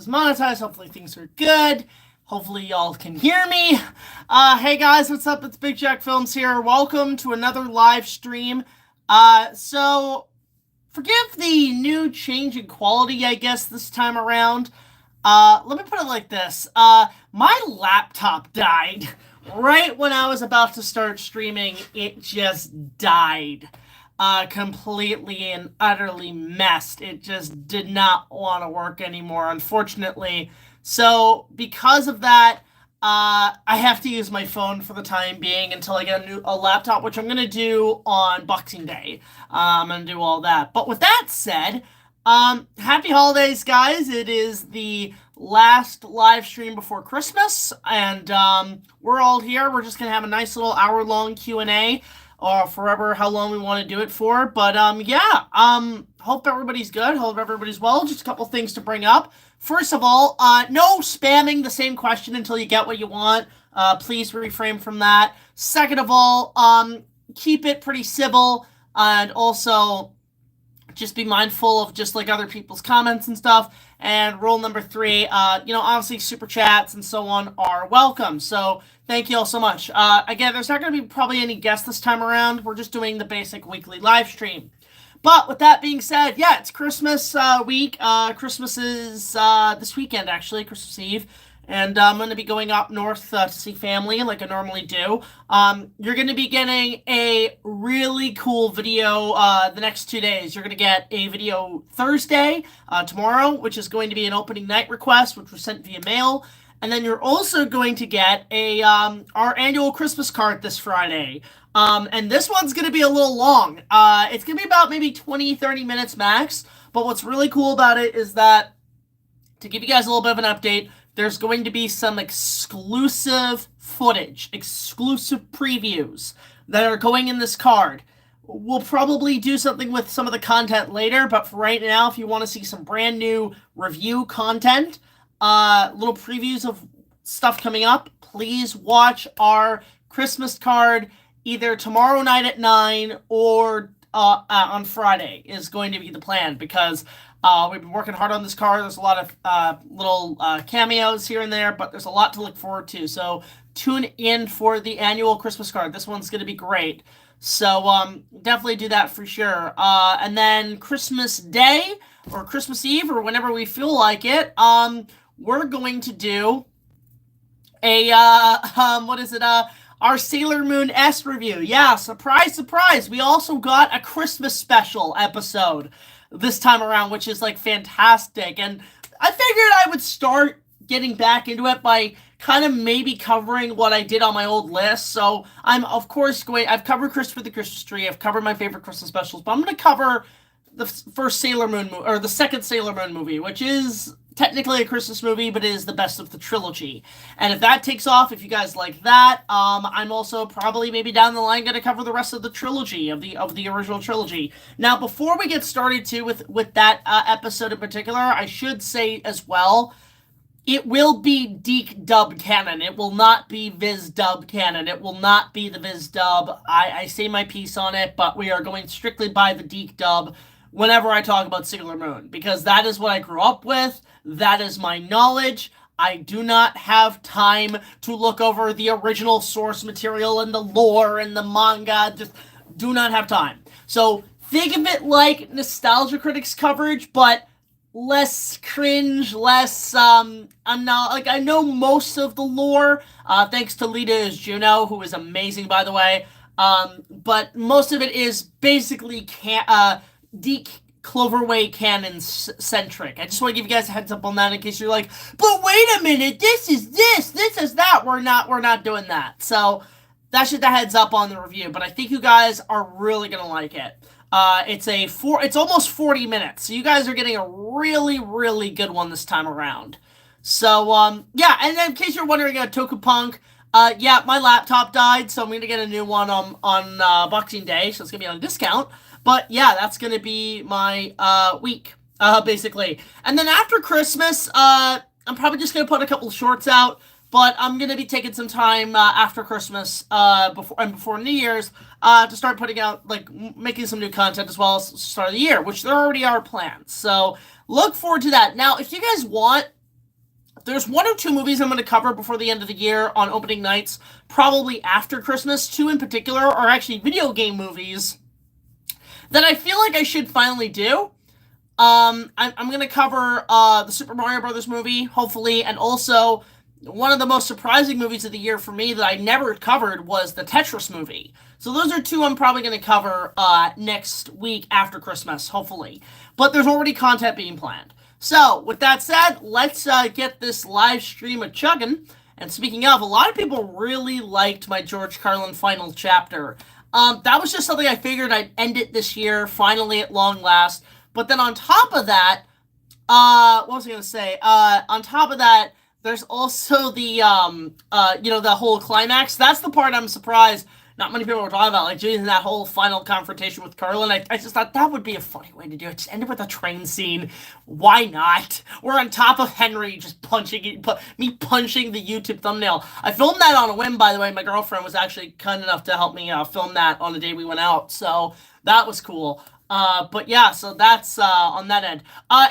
monetized. Hopefully things are good. Hopefully y'all can hear me. Hey guys, what's up? It's BigJackFilms here. Welcome to another live stream. So forgive the new change in quality, I guess, this time around. Let me put it like this. My laptop died right when I was about to start streaming. It just died. Completely and utterly messed. It just did not want to work anymore, unfortunately. So because of that, I have to use my phone for the time being until I get a laptop, which I'm going to do on Boxing Day. I'm going to do all that. But with that said, happy holidays, guys. It is the last live stream before Christmas, and we're all here. We're just going to have a nice little hour-long Q&A, or forever how long we want to do it for. But hope everybody's good. Hope everybody's well. Just a couple things to bring up. First of all, no spamming the same question until you get what you want. Please refrain from that. Second of all, keep it pretty civil, and also just be mindful of just like other people's comments and stuff. And rule number 3, obviously super chats and so on are welcome. So thank you all so much. Again, there's not going to be probably any guests this time around. We're just doing the basic weekly live stream. But with that being said, yeah, it's Christmas week. Christmas is this weekend, actually, Christmas Eve. And I'm going to be going up north to see family like I normally do. You're going to be getting a really cool video the next 2 days. You're going to get a video Thursday, tomorrow, which is going to be an opening night request, which was sent via mail. And then you're also going to get a our annual Christmas card this Friday. And this one's going to be a little long. It's going to be about maybe 20, 30 minutes max. But what's really cool about it is that, to give you guys a little bit of an update, there's going to be some exclusive footage, exclusive previews that are going in this card. We'll probably do something with some of the content later, but for right now, if you want to see some brand new review content, little previews of stuff coming up, please watch our Christmas card either tomorrow night at 9 or on Friday is going to be the plan, because we've been working hard on this card. There's a lot of little cameos here and there, but there's a lot to look forward to. So tune in for the annual Christmas card. This one's going to be great. So definitely do that for sure. And then Christmas Day or Christmas Eve or whenever we feel like it, we're going to do a, our Sailor Moon S review. Yeah, surprise, surprise. We also got a Christmas special episode this time around, which is like fantastic. And I figured I would start getting back into it by kind of maybe covering what I did on my old list. So I'm, of course, I've covered Christopher the Christmas Tree. I've covered my favorite Christmas specials, but I'm going to cover the first Sailor Moon, or the second Sailor Moon movie, which is technically a Christmas movie, but it is the best of the trilogy. And if that takes off, if you guys like that, I'm also probably maybe down the line going to cover the rest of the trilogy, of the original trilogy. Now, before we get started too with that episode in particular, I should say as well, it will be Deke dub canon. It will not be Viz dub canon. It will not be the Viz dub. I say my piece on it, but we are going strictly by the Deke dub whenever I talk about Sailor Moon, because that is what I grew up with. That is my knowledge. I do not have time to look over the original source material and the lore and the manga. Just do not have time. So think of it like Nostalgia Critics coverage, but less cringe, less, I'm not, like, I know most of the lore, thanks to Lita Juno, who is amazing, by the way, but most of it is basically, Deke Cloverway canon centric. I just want to give you guys a heads up on that in case you're like, but wait a minute, this is that. We're not doing that. So that's just a heads up on the review, but I think you guys are really going to like it. It's almost 40 minutes, so you guys are getting a really, really good one this time around. So, yeah, and then in case you're wondering, Tokupunk, yeah, my laptop died, so I'm going to get a new one on Boxing Day, so it's going to be on a discount. But, yeah, that's going to be my week, basically. And then after Christmas, I'm probably just going to put a couple of shorts out, but I'm going to be taking some time after Christmas before New Year's to start putting out, like, making some new content as well as start of the year, which there already are plans. So look forward to that. Now, if you guys want there's 1 or 2 movies I'm going to cover before the end of the year on opening nights, probably after Christmas. 2 in particular are actually video game movies that I feel like I should finally do. I'm going to cover the Super Mario Brothers movie, hopefully, and also one of the most surprising movies of the year for me that I never covered was the Tetris movie. So those are 2 I'm probably going to cover next week after Christmas, hopefully. But there's already content being planned. So, with that said, let's get this live stream a-chugging. And speaking of, a lot of people really liked my George Carlin final chapter. That was just something I figured I'd end it this year, finally at long last. But then on top of that, what was I going to say? On top of that, there's also the, the whole climax. That's the part I'm surprised not many people were talking about, like, doing that whole final confrontation with Carlin. I just thought that would be a funny way to do it. Just end it with a train scene. Why not? We're on top of Henry just punching the YouTube thumbnail. I filmed that on a whim, by the way. My girlfriend was actually kind enough to help me film that on the day we went out. So that was cool. But yeah, so that's on that end.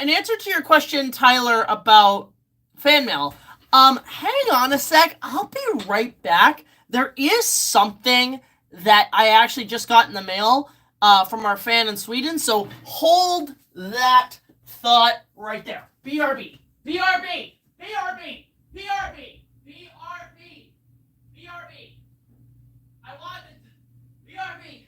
In answer to your question, Tyler, about fan mail, hang on a sec. I'll be right back. There is something that I actually just got in the mail from our fan in Sweden, so hold that thought right there. BRB. BRB. BRB. BRB. BRB. BRB. I want it. BRB.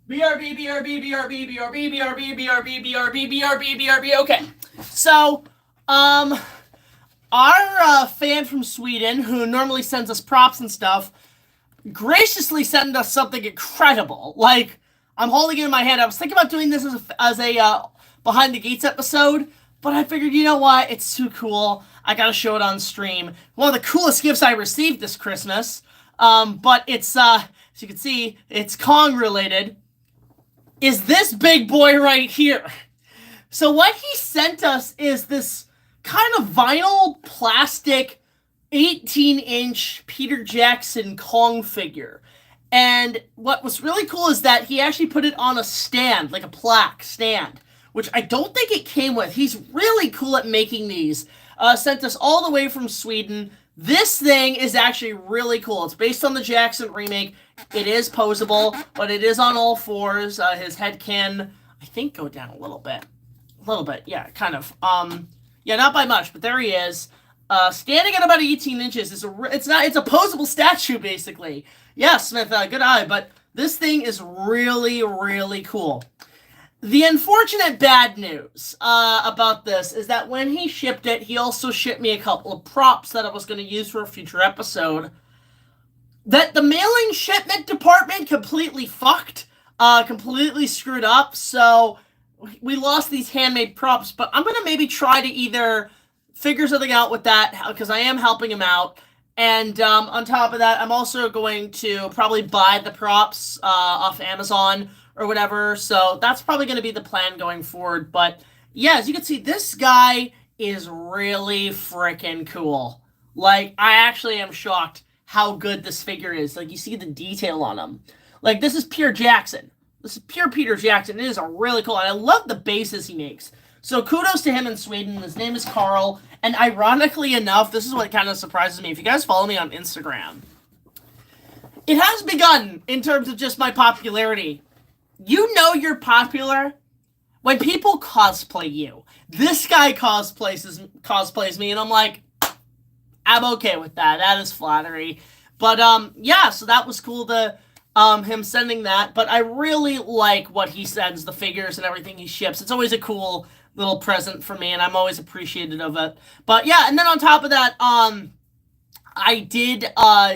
BRB, BRB, BRB, BRB, BRB, BRB, BRB, BRB, BRB. Okay, so, our fan from Sweden, who normally sends us props and stuff, graciously sent us something incredible. Like, I'm holding it in my hand. I was thinking about doing this as a Behind the Gates episode, but I figured, you know what? It's too cool. I gotta show it on stream. One of the coolest gifts I received this Christmas, but it's, as you can see, it's Kong related, is this big boy right here. So what he sent us is this kind of vinyl plastic 18-inch Peter Jackson Kong figure. And what was really cool is that he actually put it on a stand, like a plaque stand, which I don't think it came with. He's really cool at making these. Sent us all the way from Sweden. This thing is actually really cool. It's based on the Jackson remake. It is posable, but it is on all fours. His head can, I think, go down a little bit. A little bit, yeah, kind of. Yeah, not by much, but there he is. Standing at about 18 inches. It's a posable statue, basically. Yeah, Smith, good eye, but this thing is really, really cool. The unfortunate bad news about this is that when he shipped it, he also shipped me a couple of props that I was going to use for a future episode. That the mailing shipment department completely fucked, completely screwed up, so we lost these handmade props, but I'm going to maybe try to either figure something out with that, because I am helping him out, and on top of that, I'm also going to probably buy the props off Amazon or whatever, so that's probably going to be the plan going forward, but yeah, as you can see, this guy is really freaking cool. Like, I actually am shocked how good this figure is. Like, you see the detail on him. Like, this is pure Jackson. This is pure Peter Jackson. It is a really cool, and I love the bases he makes. So kudos to him in Sweden. His name is Carl, and ironically enough, this is what kind of surprises me. If you guys follow me on Instagram, it has begun in terms of just my popularity. You know you're popular when people cosplay you. This guy cosplays me, and I'm like, I'm okay with that. That is flattery. But, yeah, so that was cool to, him sending that. But I really like what he sends, the figures and everything he ships. It's always a cool little present for me, and I'm always appreciative of it. But, yeah, and then on top of that, I did,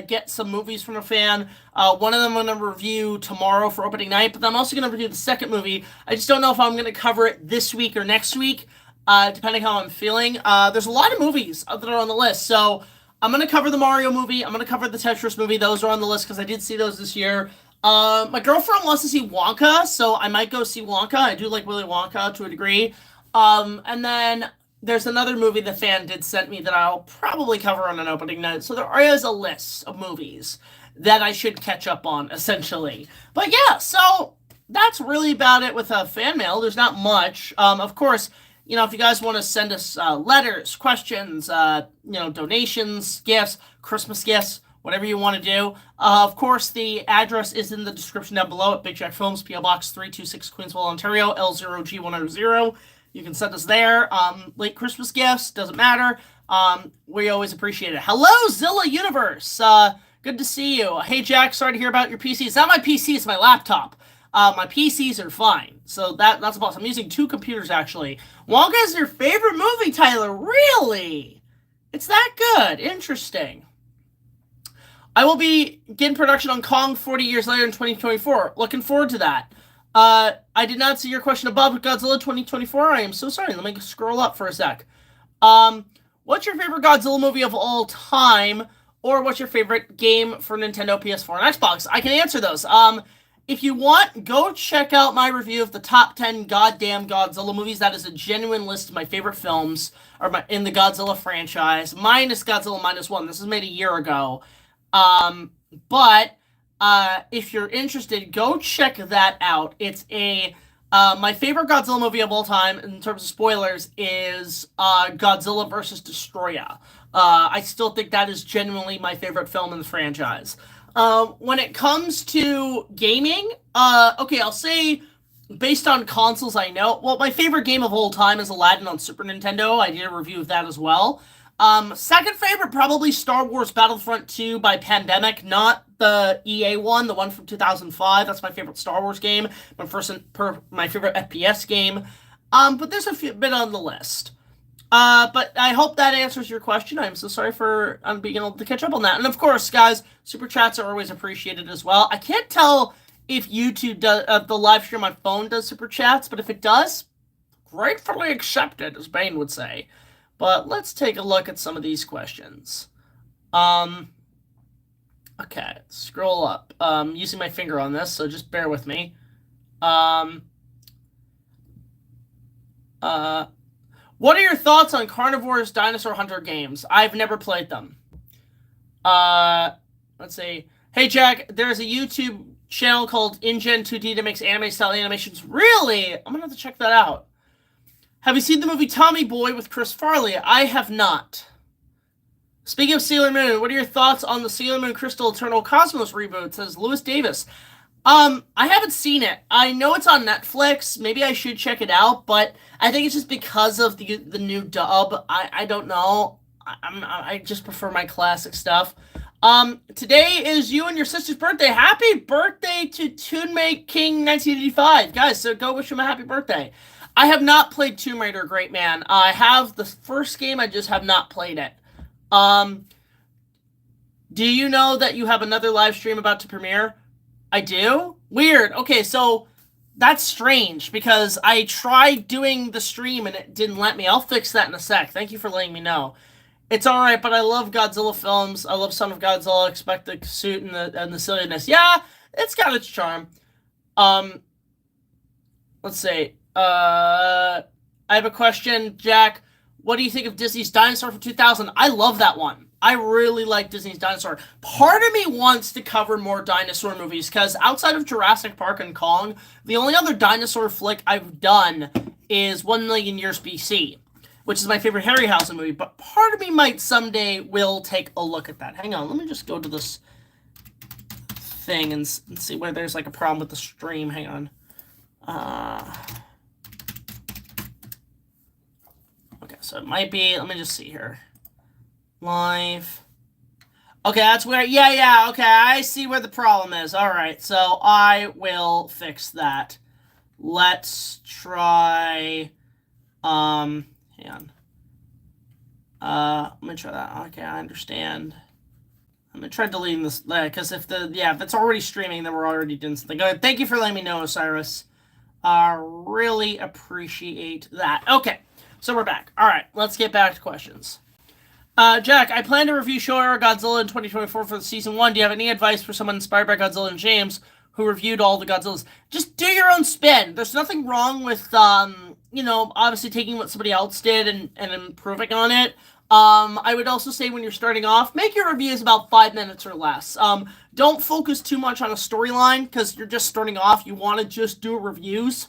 get some movies from a fan. One of them I'm going to review tomorrow for opening night, but I'm also going to review the second movie. I just don't know if I'm going to cover it this week or next week. Depending how I'm feeling. There's a lot of movies that are on the list, so I'm going to cover the Mario movie, I'm going to cover the Tetris movie, those are on the list because I did see those this year. My girlfriend wants to see Wonka, so I might go see Wonka. I do like Willy Wonka to a degree. And then there's another movie the fan did send me that I'll probably cover on an opening night, so there is a list of movies that I should catch up on, essentially. But yeah, so that's really about it with fan mail. There's not much. Of course, you know, if you guys want to send us letters, questions, donations, gifts, Christmas gifts, whatever you want to do. Of course, the address is in the description down below at BigJackFilms, P.O. Box 326, Queensville, Ontario, L0G100. You can send us there. Late Christmas gifts, doesn't matter. We always appreciate it. Hello, Zilla Universe. Good to see you. Hey, Jack, sorry to hear about your PC. It's not my PC, it's my laptop. My PCs are fine, so that's a boss. I'm using 2 computers, actually. Wonka is your favorite movie, Tyler? Really? It's that good. Interesting. I will be getting production on Kong 40 years later in 2024. Looking forward to that. I did not see your question above Godzilla 2024. I am so sorry. Let me scroll up for a sec. What's your favorite Godzilla movie of all time? Or what's your favorite game for Nintendo, PS4, and Xbox? I can answer those. If you want, go check out my review of the top 10 goddamn Godzilla movies. That is a genuine list of my favorite films in the Godzilla franchise, minus Godzilla Minus One. This was made a year ago. But if you're interested, go check that out. It's my favorite Godzilla movie of all time, in terms of spoilers, is Godzilla vs. Destroya. I still think that is genuinely my favorite film in the franchise. When it comes to gaming, okay, I'll say, based on consoles I know, well, my favorite game of all time is Aladdin on Super Nintendo. I did a review of that as well. Second favorite, probably Star Wars Battlefront 2 by Pandemic, not the EA one, the one from 2005. That's my favorite Star Wars game, my favorite FPS game. But there's a bit on the list. But I hope that answers your question. I'm so sorry for being able to catch up on that. And of course, guys, super chats are always appreciated as well. I can't tell if YouTube does, the live stream on my phone does super chats, but if it does, gratefully accepted, as Bane would say. But let's take a look at some of these questions. Okay, scroll up. Using my finger on this, so just bear with me. What are your thoughts on Carnivore's Dinosaur Hunter games? I've never played them. Let's see. Hey, Jack, there's a YouTube channel called InGen2D that makes anime-style animations. Really? I'm going to have to check that out. Have you seen the movie Tommy Boy with Chris Farley? I have not. Speaking of Sailor Moon, what are your thoughts on the Sailor Moon Crystal Eternal Cosmos reboot? Says Lewis Davis. I haven't seen it. I know it's on Netflix. Maybe I should check it out, but I think it's just because of the new dub. I don't know. I just prefer my classic stuff. Today is you and your sister's birthday. Happy birthday to Toonmate King 1985. Guys, so go wish him a happy birthday. I have not played Tomb Raider, Great Man. I have the first game, I just have not played it. Do you know that you have another live stream about to premiere? I do? Weird. Okay, so that's strange because I tried doing the stream and it didn't let me. I'll fix that in a sec. Thank you for letting me know. It's alright, but I love Godzilla films. I love Son of Godzilla. Expect the suit and the silliness. Yeah, it's got its charm. Let's see. I have a question, Jack. What do you think of Disney's Dinosaur from 2000? I love that one. I really like Disney's Dinosaur. Part of me wants to cover more dinosaur movies, because outside of Jurassic Park and Kong, the only other dinosaur flick I've done is 1 Million Years BC, which is my favorite Harryhausen movie, but part of me might someday will take a look at that. Hang on, let me just go to this thing and see where there's like a problem with the stream. Hang on. Okay, so it might be, let me just see here. Live. Okay, that's where, yeah, okay, I see where the problem is. Alright, so I will fix that. Let's try, hang on. Let me try that. Okay, I understand. I'm gonna try deleting this, because if it's already streaming, then we're already doing something. Good. Thank you for letting me know, Osiris. Really appreciate that. Okay, so we're back. Alright, let's get back to questions. Jack, I plan to review Showa Era Godzilla in 2024 for the season 1. Do you have any advice for someone inspired by Godzilla and James who reviewed all the Godzillas? Just do your own spin. There's nothing wrong with, obviously taking what somebody else did and improving on it. I would also say when you're starting off, make your reviews about 5 minutes or less. Don't focus too much on a storyline because you're just starting off. You want to just do reviews.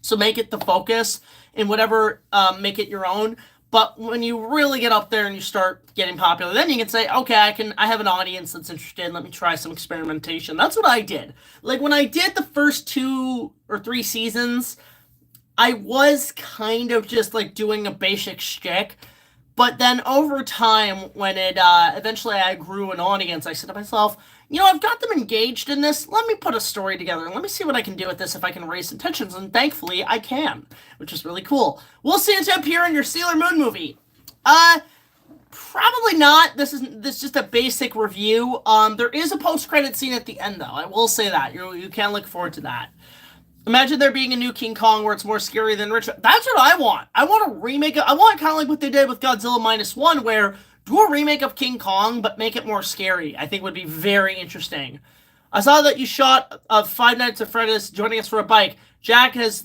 So make it the focus. in whatever, make it your own. But when you really get up there and you start getting popular, then you can say, okay, I have an audience that's interested. Let me try some experimentation. That's what I did. Like, when I did the first 2 or 3 seasons, I was kind of just, like, doing a basic shtick. But then over time, when it, eventually I grew an audience, I said to myself, you know, I've got them engaged in this. Let me put a story together and let me see what I can do with this if I can raise some tensions. And thankfully, I can, which is really cool. We'll see it appear in your Sailor Moon movie. Probably not. This is just a basic review. There is a post-credit scene at the end, though. I will say that. You can look forward to that. Imagine there being a new King Kong where it's more scary than Richard. That's what I want. I want a remake. I want kind of like what they did with Godzilla -1, where do a remake of King Kong, but make it more scary. I think would be very interesting. I saw that you shot Five Nights at Freddy's joining us for a bike. Jack has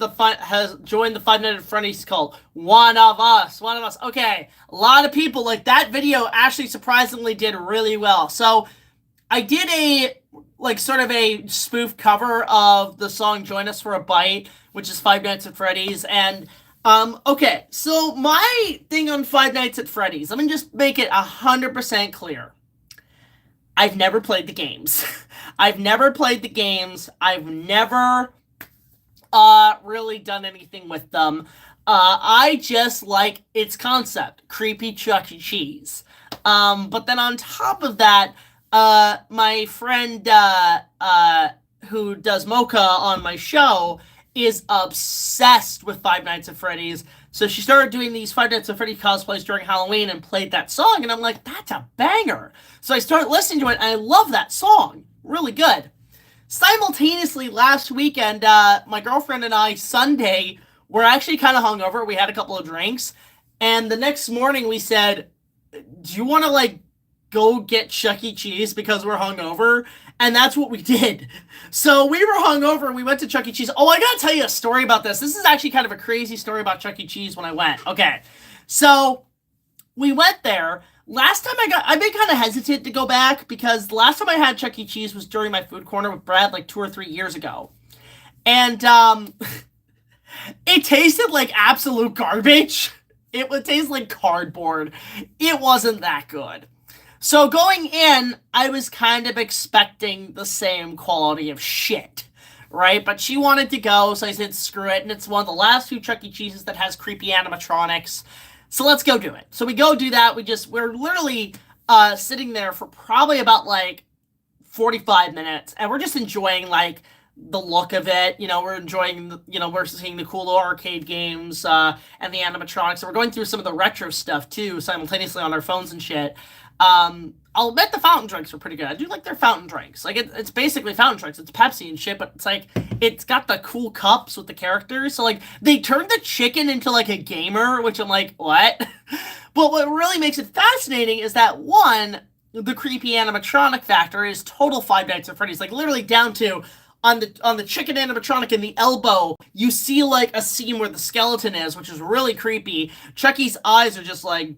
joined the Five Nights at Freddy's cult. One of us. Okay, a lot of people, like, that video actually surprisingly did really well. So I did a, like, sort of a spoof cover of the song Join Us for a Bite, which is Five Nights at Freddy's. And okay, so my thing on Five Nights at Freddy's, let me just make it 100% clear. I've never played the games. I've never played the games. I've never really done anything with them. I just like its concept, creepy Chuck E. Cheese. But then on top of that, my friend who does Mocha on my show is obsessed with Five Nights at Freddy's. So she started doing these Five Nights at Freddy's cosplays during Halloween and played that song. And I'm like, that's a banger. So I started listening to it, and I love that song. Really good. Simultaneously, last weekend, my girlfriend and I, Sunday, were actually kind of hungover. We had a couple of drinks. And the next morning we said, do you want to, like, go get Chuck E. Cheese because we're hungover? And that's what we did. So we were hungover and we went to Chuck E. Cheese. Oh, I gotta tell you a story about this. This is actually kind of a crazy story about Chuck E. Cheese when I went. Okay. So we went there. Last time I've been kind of hesitant to go back because the last time I had Chuck E. Cheese was during my food corner with Brad like 2 or 3 years ago. And it tasted like absolute garbage. It would taste like cardboard. It wasn't that good. So going in, I was kind of expecting the same quality of shit, right? But she wanted to go, so I said, screw it. And it's one of the last few Chuck E. Cheeses that has creepy animatronics. So let's go do it. So we go do that. We're literally sitting there for probably about like 45 minutes. And we're just enjoying like the look of it. You know, we're enjoying, we're seeing the cool little arcade games and the animatronics. So we're going through some of the retro stuff too, simultaneously on our phones and shit. I'll admit the fountain drinks were pretty good. I do like their fountain drinks. Like, it's basically fountain drinks. It's Pepsi and shit, but it's like, it's got the cool cups with the characters. So, like, they turned the chicken into, like, a gamer, which I'm like, what? But what really makes it fascinating is that, one, the creepy animatronic factor is total Five Nights at Freddy's. Like, literally down to, on the chicken animatronic in the elbow, you see, like, a scene where the skeleton is, which is really creepy. Chucky's eyes are just, like,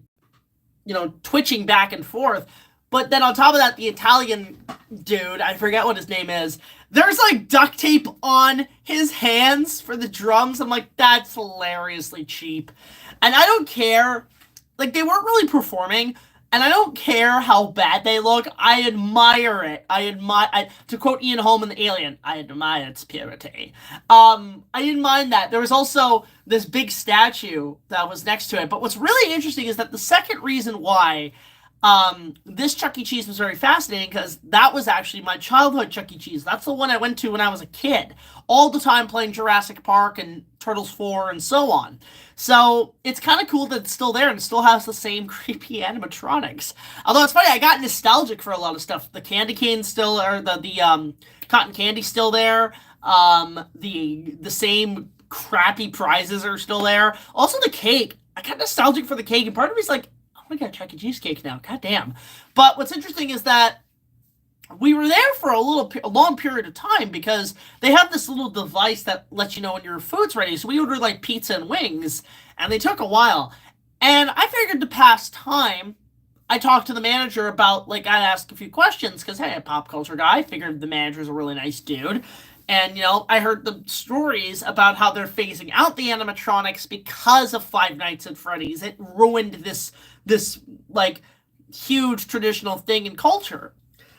twitching back and forth. But then on top of that, the Italian dude, I forget what his name is, there's like duct tape on his hands for the drums. I'm like, that's hilariously cheap. And I don't care. Like, they weren't really performing, and I don't care how bad they look. I admire it. To quote Ian Holm in The Alien, I admire its purity. I didn't mind that. There was also this big statue that was next to it. But what's really interesting is that the second reason why this Chuck E. Cheese was very fascinating, because that was actually my childhood Chuck E. Cheese. That's the one I went to when I was a kid. All the time playing Jurassic Park and Turtles 4 and so on. So it's kind of cool that it's still there and it still has the same creepy animatronics. Although it's funny, I got nostalgic for a lot of stuff. The candy cane's still, or the cotton candy's still there. The same crappy prizes are still there. Also the cake. I got nostalgic for the cake, and part of me's like, oh my god, Chuck E. Cheese cake now. God damn. But what's interesting is that we were there for a long period of time, because they have this little device that lets you know when your food's ready. So we ordered like pizza and wings, and they took a while. And I figured to pass time, I talked to the manager about, like, I'd ask a few questions, because, hey, I'm a pop culture guy. I figured the manager's a really nice dude. And, I heard the stories about how they're phasing out the animatronics because of Five Nights at Freddy's. It ruined this like, huge traditional thing in culture.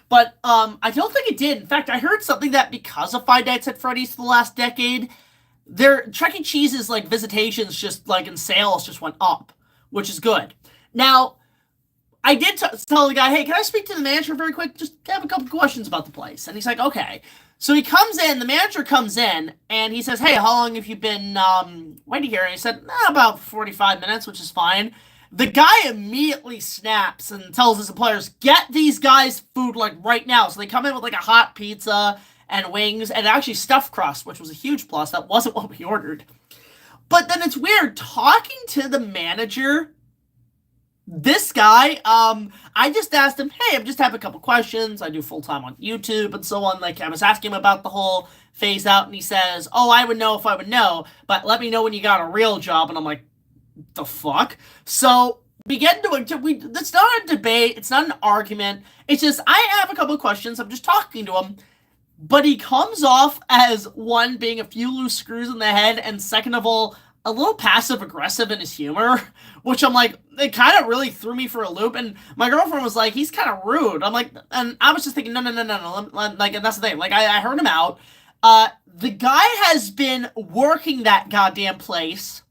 But I don't think it did. In fact, I heard something that because of Five Nights at Freddy's for the last decade, their Chuck E. Cheese's, like, visitations just, like, in sales just went up, which is good. Now, I did tell the guy, hey, can I speak to the manager very quick? Just have a couple questions about the place. And he's like, okay. So he comes in, the manager comes in, and he says, hey, how long have you been waiting here? And he said, about 45 minutes, which is fine. The guy immediately snaps and tells his employers, get these guys food, like, right now. So they come in with, like, a hot pizza and wings and actually stuffed crust, which was a huge plus. That wasn't what we ordered. But then it's weird, talking to the manager, this guy, I just asked him, hey, I just have a couple questions. I do full-time on YouTube and so on. Like, I was asking him about the whole phase out, and he says, oh, I would know if I would know, but let me know when you got a real job. And I'm like, the fuck? So we get into it. It's not a debate. It's not an argument. It's just, I have a couple of questions. I'm just talking to him. But he comes off as, one, being a few loose screws in the head, and second of all, a little passive-aggressive in his humor, which I'm like, it kind of really threw me for a loop, and my girlfriend was like, he's kind of rude. I'm like, and I was just thinking, no, like, and that's the thing, like, I heard him out. The guy has been working that goddamn place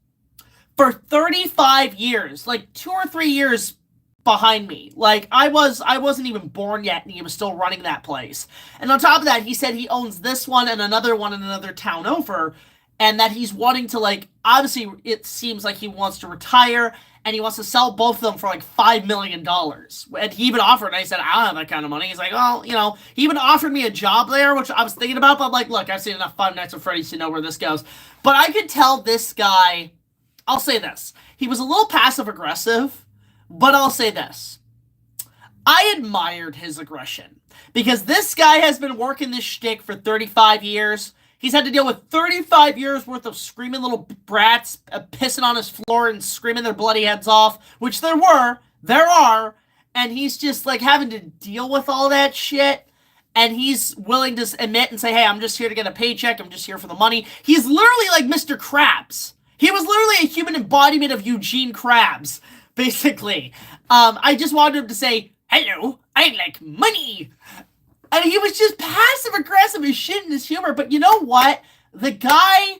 for 35 years, like 2 or 3 years behind me. Like, I wasn't even born yet, and he was still running that place. And on top of that, he said he owns this one and another one in another town over, and that he's wanting to, like, obviously it seems like he wants to retire, and he wants to sell both of them for, like, $5 million. And he even offered, and I said, I don't have that kind of money. He's like, well, he even offered me a job there, which I was thinking about, but I'm like, look, I've seen enough Five Nights at Freddy's to know where this goes. But I could tell this guy, I'll say this, he was a little passive-aggressive, but I'll say this. I admired his aggression, because this guy has been working this shtick for 35 years. He's had to deal with 35 years worth of screaming little brats pissing on his floor and screaming their bloody heads off, which there are, and he's just, like, having to deal with all that shit, and he's willing to admit and say, hey, I'm just here to get a paycheck, I'm just here for the money. He's literally like Mr. Krabs. He was literally a human embodiment of Eugene Krabs, basically. I just wanted him to say, hello, I like money. And he was just passive-aggressive as shit in his humor. But you know what? The guy,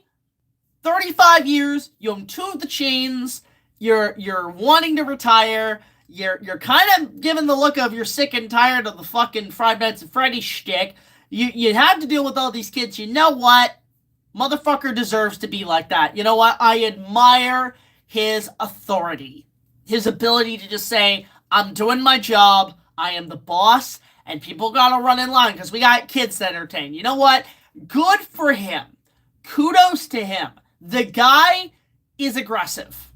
35 years, you own 2 of the chains, you're wanting to retire, you're kind of giving the look of you're sick and tired of the fucking Five Nights at Freddy's shtick. You have to deal with all these kids. You know what? Motherfucker deserves to be like that. You know what? I admire his authority. His ability to just say, I'm doing my job, I am the boss, and people gotta run in line because we got kids to entertain. You know what? Good for him. Kudos to him. The guy is aggressive.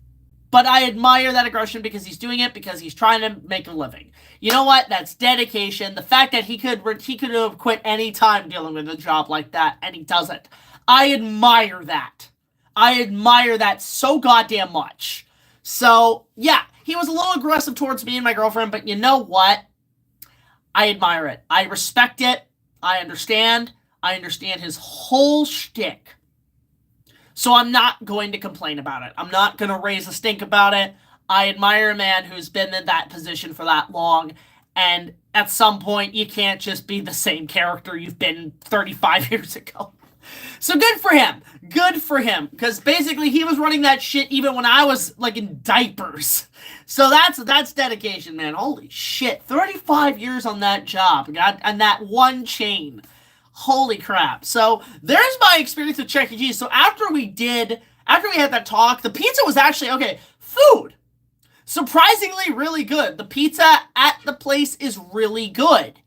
But I admire that aggression because he's doing it because he's trying to make a living. You know what? That's dedication. The fact that he could have quit any time dealing with a job like that, and he doesn't. I admire that. I admire that so goddamn much. So, yeah, he was a little aggressive towards me and my girlfriend, but you know what? I admire it. I respect it. I understand. I understand his whole shtick. So I'm not going to complain about it. I'm not going to raise a stink about it. I admire a man who's been in that position for that long, and at some point, you can't just be the same character you've been 35 years ago. So good for him. Good for him. Because basically he was running that shit even when I was, like, in diapers. So that's dedication, man. Holy shit. 35 years on that job. And that one chain. Holy crap. So there's my experience with Chuck E. Cheese. So after we had that talk, the pizza was actually, okay, food. Surprisingly really good. The pizza at the place is really good.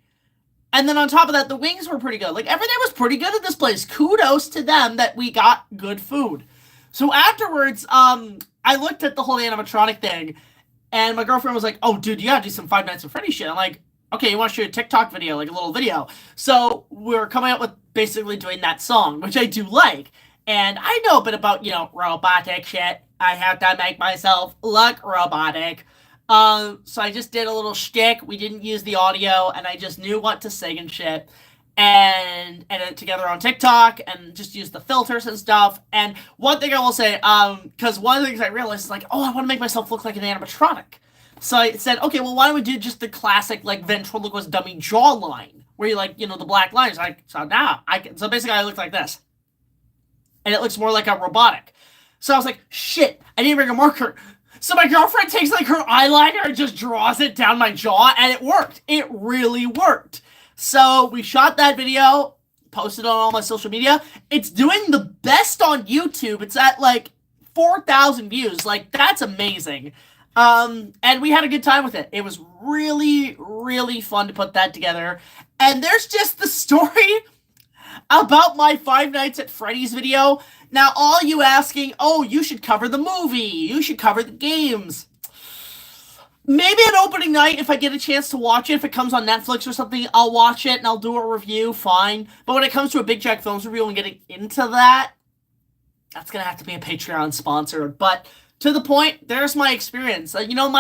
And then on top of that, the wings were pretty good. Like, everything was pretty good at this place. Kudos to them that we got good food. So afterwards, I looked at the whole animatronic thing, and my girlfriend was like, oh, dude, you gotta do some Five Nights at Freddy's shit. I'm like, okay, you want to shoot a TikTok video, like a little video. So we're coming up with basically doing that song, which I do like. And I know a bit about, robotic shit. I have to make myself look robotic. So I just did a little shtick. We didn't use the audio, and I just knew what to sing and shit. and edit it together on TikTok and just use the filters and stuff. And one thing I will say, because one of the things I realized is like, oh, I want to make myself look like an animatronic. So I said, okay, well, why don't we do just the classic, like, ventriloquist dummy jawline, where you, like, you know, the black lines. So now, so basically I look like this. And it looks more like a robotic. So I was like, shit, I need to bring a marker. So my girlfriend takes, like, her eyeliner and just draws it down my jaw, and it worked. It really worked. So we shot that video, posted on all my social media. It's doing the best on YouTube. It's at, like, 4,000 views. Like, that's amazing. And we had a good time with it. It was really, really fun to put that together. And there's just the story about my Five Nights at Freddy's video. Now, all you asking, oh, you should cover the movie. You should cover the games. Maybe an opening night, if I get a chance to watch it, if it comes on Netflix or something, I'll watch it and I'll do a review, fine. But when it comes to a Big Jack Films review and getting into that, that's going to have to be a Patreon sponsor. But to the point, there's my experience. You know,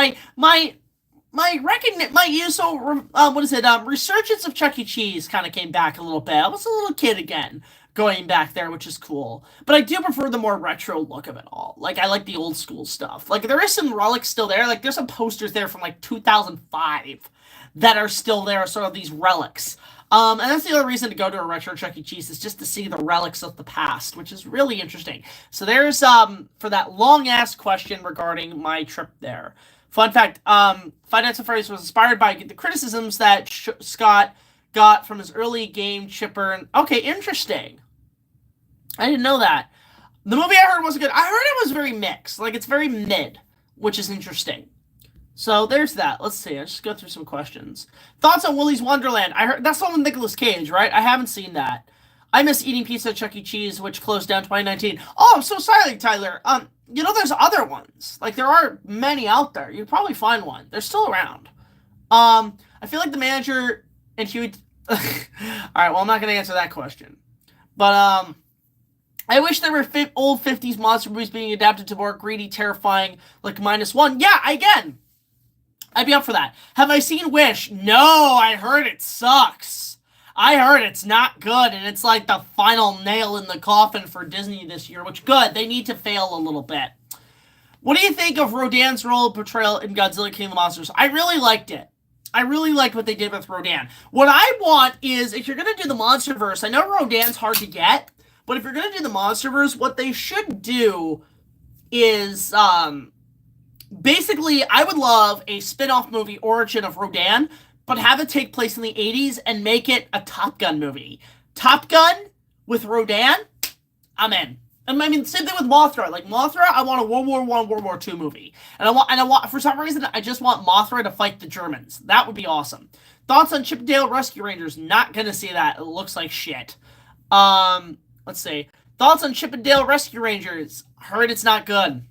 resurgence of Chuck E. Cheese kind of came back a little bit. I was a little kid again, going back there, which is cool. But I do prefer the more retro look of it all. Like, I like the old school stuff. Like, there is some relics still there. Like, there's some posters there from, like, 2005 that are still there, sort of these relics. And that's the other reason to go to a retro Chuck E. Cheese, is just to see the relics of the past, which is really interesting. So there's, for that long-ass question regarding my trip there. Fun fact, Five Nights at Freddy's was inspired by the criticisms that Scott got from his early game chipper. Okay, interesting. I didn't know that. The movie I heard wasn't good. I heard it was very mixed. Like, it's very mid, which is interesting. So there's that. Let's see. Let's just go through some questions. Thoughts on Willy's Wonderland? I heard that's the one with Nicolas Cage, right? I haven't seen that. I miss eating pizza at Chuck E. Cheese, which closed down 2019. Oh, I'm so sorry, Tyler. You know, there's other ones. Like, there are many out there. You'd probably find one. They're still around. I feel like the manager and Huey. All right. Well, I'm not gonna answer that question. But I wish there were old 50s monster movies being adapted to more greedy, terrifying, like -1. Yeah, again. I'd be up for that. Have I seen Wish? No, I heard it sucks. I heard it's not good, and it's like the final nail in the coffin for Disney this year, which, good. They need to fail a little bit. What do you think of Rodan's role portrayal in Godzilla King of the Monsters? I really liked it. I really liked what they did with Rodan. What I want is, if you're going to do the Monsterverse, I know Rodan's hard to get, but if you're going to do the Monsterverse, what they should do is, basically, I would love a spin-off movie origin of Rodan, but have it take place in the 80s and make it a Top Gun movie. Top Gun with Rodan, I'm in. And I mean, same thing with Mothra. Like, Mothra, I want a World War I, World War II movie. And I want, for some reason, I just want Mothra to fight the Germans. That would be awesome. Thoughts on Chip 'n Dale Rescue Rangers? Not gonna see that. It looks like shit. Let's see. Thoughts on Chip 'n Dale Rescue Rangers? Heard it's not good.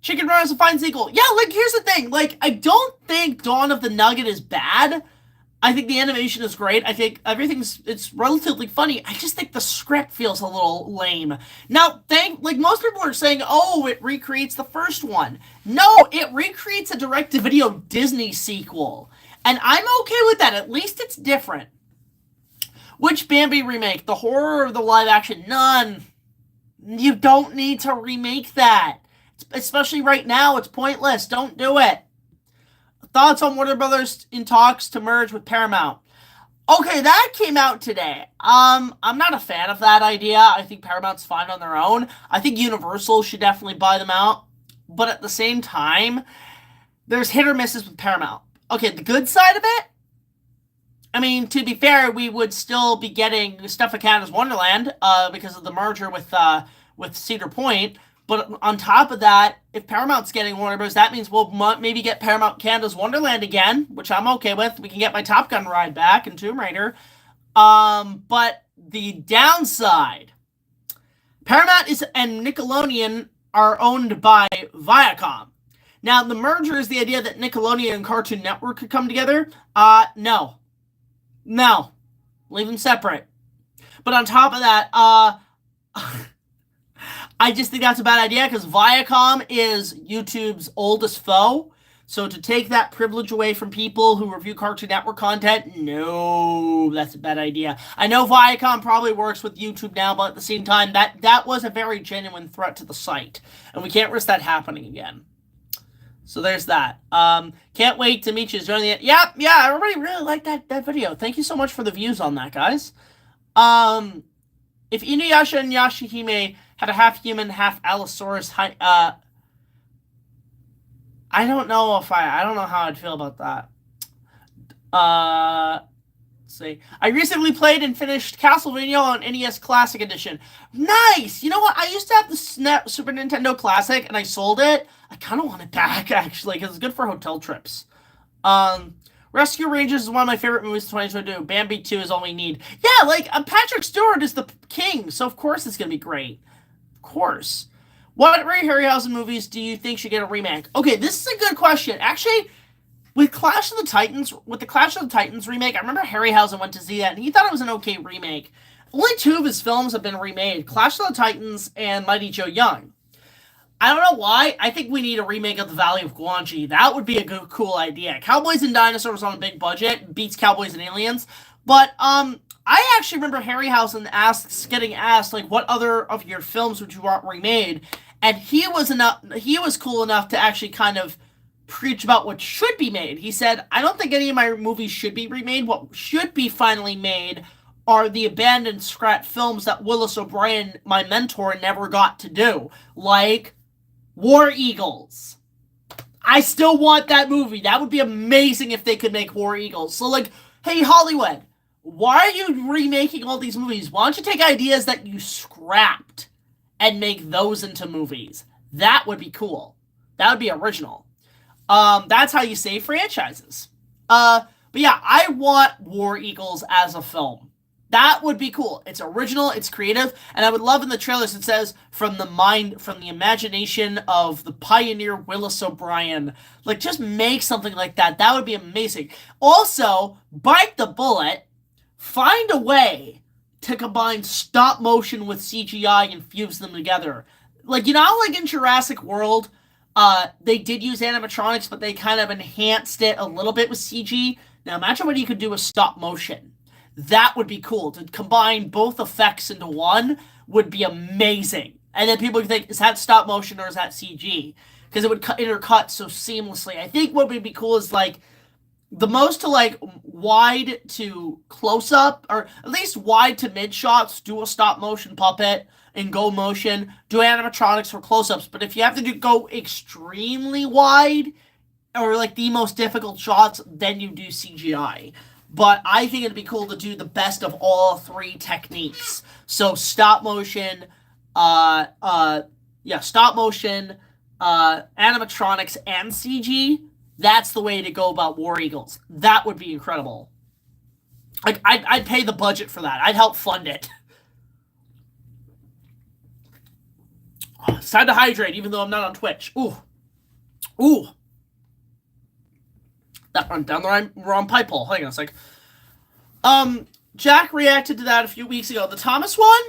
Chicken Run is a fine sequel. Yeah, like, here's the thing. Like, I don't think Dawn of the Nugget is bad. I think the animation is great. I think it's relatively funny. I just think the script feels a little lame. Now, like, most people are saying, oh, it recreates the first one. No, it recreates a direct-to-video Disney sequel. And I'm okay with that. At least it's different. Which Bambi remake? The horror or the live action? None. You don't need to remake that. Especially right now, it's pointless. Don't do it. Thoughts on Warner Brothers in talks to merge with Paramount? Okay, that came out today. I'm not a fan of that idea. I think Paramount's fine on their own. I think Universal should definitely buy them out. But at the same time, there's hit or misses with Paramount. Okay, the good side of it, I mean, to be fair, we would still be getting stuff at Canada's Wonderland because of the merger with Cedar Point. But on top of that, if Paramount's getting Warner Bros., that means we'll maybe get Paramount Canada's Wonderland again, which I'm okay with. We can get my Top Gun ride back and Tomb Raider. But the downside, Paramount and Nickelodeon are owned by Viacom. Now, the merger is the idea that Nickelodeon and Cartoon Network could come together. No. No. Leave them separate. But on top of that, I just think that's a bad idea because Viacom is YouTube's oldest foe. So to take that privilege away from people who review Cartoon Network content, no, that's a bad idea. I know Viacom probably works with YouTube now, but at the same time, that was a very genuine threat to the site, and we can't risk that happening again. So there's that. Can't wait to meet you. Joining it. Yeah, everybody really liked that video. Thank you so much for the views on that, guys. If Inuyasha and Yashihime had a half human, half Allosaurus, I don't know I don't know how I'd feel about that. Let's see. I recently played and finished Castlevania on NES Classic Edition. Nice! You know what? I used to have the Super Nintendo Classic, and I sold it. I kind of want it back, actually, because it's good for hotel trips. Rescue Rangers is one of my favorite movies of 2022. Bambi 2 is all we need. Yeah, like, Patrick Stewart is the king, so of course it's going to be great. Of course. What Ray Harryhausen movies do you think should get a remake? Okay, this is a good question. Actually, with the Clash of the Titans remake, I remember Harryhausen went to see that, and he thought it was an okay remake. Only 2 of his films have been remade, Clash of the Titans and Mighty Joe Young. I don't know why. I think we need a remake of The Valley of Guanji. That would be a good, cool idea. Cowboys and Dinosaurs on a big budget beats Cowboys and Aliens. But, I actually remember Harryhausen getting asked, like, what other of your films would you want remade? And he was cool enough to actually kind of preach about what should be made. He said, I don't think any of my movies should be remade. What should be finally made are the abandoned scrap films that Willis O'Brien, my mentor, never got to do. Like War Eagles. I still want that movie. That would be amazing if they could make War Eagles. So, like, hey, Hollywood, why are you remaking all these movies? Why don't you take ideas that you scrapped and make those into movies? That would be cool. That would be original. That's how you save franchises. But yeah, I want War Eagles as a film. That would be cool. It's original, it's creative, and I would love in the trailers it says, from the imagination of the pioneer Willis O'Brien. Like, just make something like that. That would be amazing. Also, bite the bullet, find a way to combine stop motion with CGI and fuse them together. Like, you know how, like, in Jurassic World, they did use animatronics, but they kind of enhanced it a little bit with CG? Now, imagine what you could do with stop motion. That would be cool. To combine both effects into one would be amazing. And then people would think, is that stop motion or is that CG? Because it would intercut so seamlessly. I think what would be cool is, like, the most to, like, wide to close-up, or at least wide to mid shots, do a stop motion puppet and go motion, do animatronics for close-ups. But if you have to go extremely wide, or, like, the most difficult shots, then you do CGI. But I think it'd be cool to do the best of all 3 techniques. So stop motion, stop motion, animatronics, and CG. That's the way to go about War Eagles. That would be incredible. Like, I'd pay the budget for that. I'd help fund it. It's time to hydrate, even though I'm not on Twitch. Ooh. That run down the wrong pipe hole. Hang on a sec. Jack reacted to that a few weeks ago. The Thomas one?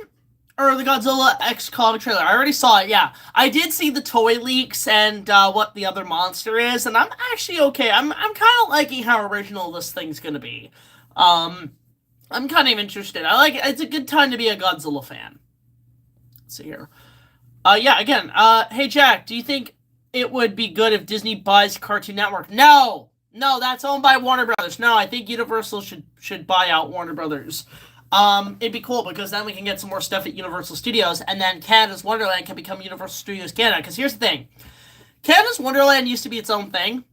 Or the Godzilla X comic trailer? I already saw it, yeah. I did see the toy leaks and what the other monster is, and I'm actually okay. I'm kind of liking how original this thing's gonna be. I'm kind of interested. I like it. It's a good time to be a Godzilla fan. Let's see here. Hey Jack, do you think it would be good if Disney buys Cartoon Network? No, that's owned by Warner Brothers. No, I think Universal should buy out Warner Brothers. It'd be cool because then we can get some more stuff at Universal Studios, and then Canada's Wonderland can become Universal Studios Canada. Because here's the thing. Canada's Wonderland used to be its own thing.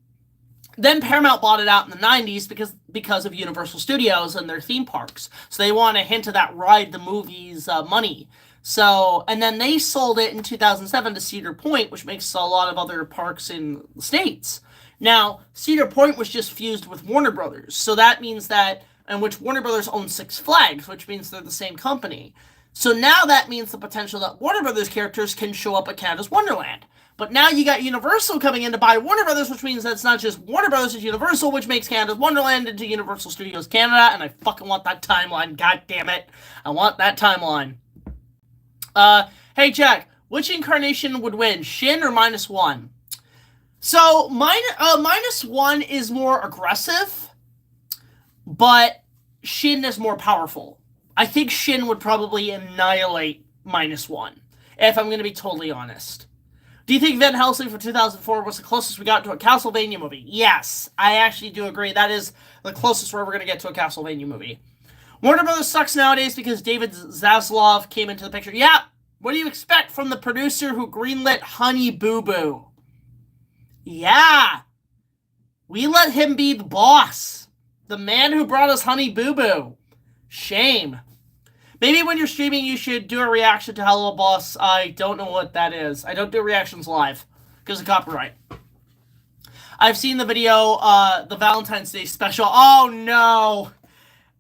Then Paramount bought it out in the 90s because of Universal Studios and their theme parks. So they want a hint of that ride the movies money. So, and then they sold it in 2007 to Cedar Point, which makes a lot of other parks in the States. Now, Cedar Point was just fused with Warner Brothers. So that means that, and which Warner Brothers owns Six Flags, which means they're the same company. So now that means the potential that Warner Brothers characters can show up at Canada's Wonderland. But now you got Universal coming in to buy Warner Brothers, which means that it's not just Warner Brothers, it's Universal, which makes Canada's Wonderland into Universal Studios Canada, and I fucking want that timeline, god damn it. I want that timeline. Hey Jack, which incarnation would win, Shin or -1? So -1 is more aggressive, but Shin is more powerful. I think Shin would probably annihilate -1, if I'm going to be totally honest. Do you think Van Helsing from 2004 was the closest we got to a Castlevania movie? Yes, I actually do agree. That is the closest we're ever going to get to a Castlevania movie. Warner Brothers sucks nowadays because David Zaslav came into the picture. Yeah, what do you expect from the producer who greenlit Honey Boo Boo? Yeah, we let him be the boss. The man who brought us Honey Boo Boo. Shame. Maybe when you're streaming, you should do a reaction to Hello Boss. I don't know what that is. I don't do reactions live because of copyright. I've seen the video, the Valentine's Day special. Oh, no.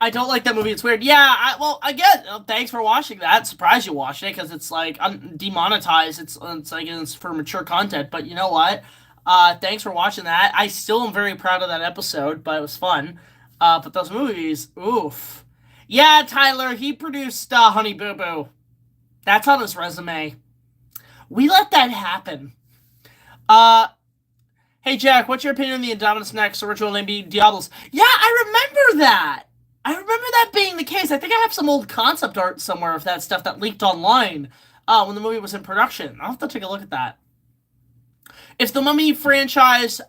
I don't like that movie. It's weird. Yeah, well, again, thanks for watching that. Surprised you watched it because it's, like, demonetized. It's like, it's for mature content. But you know what? Thanks for watching that. I still am very proud of that episode, but it was fun. But those movies, oof. Yeah, Tyler, he produced Honey Boo Boo. That's on his resume. We let that happen. Hey, Jack, what's your opinion on the Indominus Next original name being Diablos? Yeah, I remember that. I remember that being the case. I think I have some old concept art somewhere of that stuff that leaked online when the movie was in production. I'll have to take a look at that. If the Mummy franchise,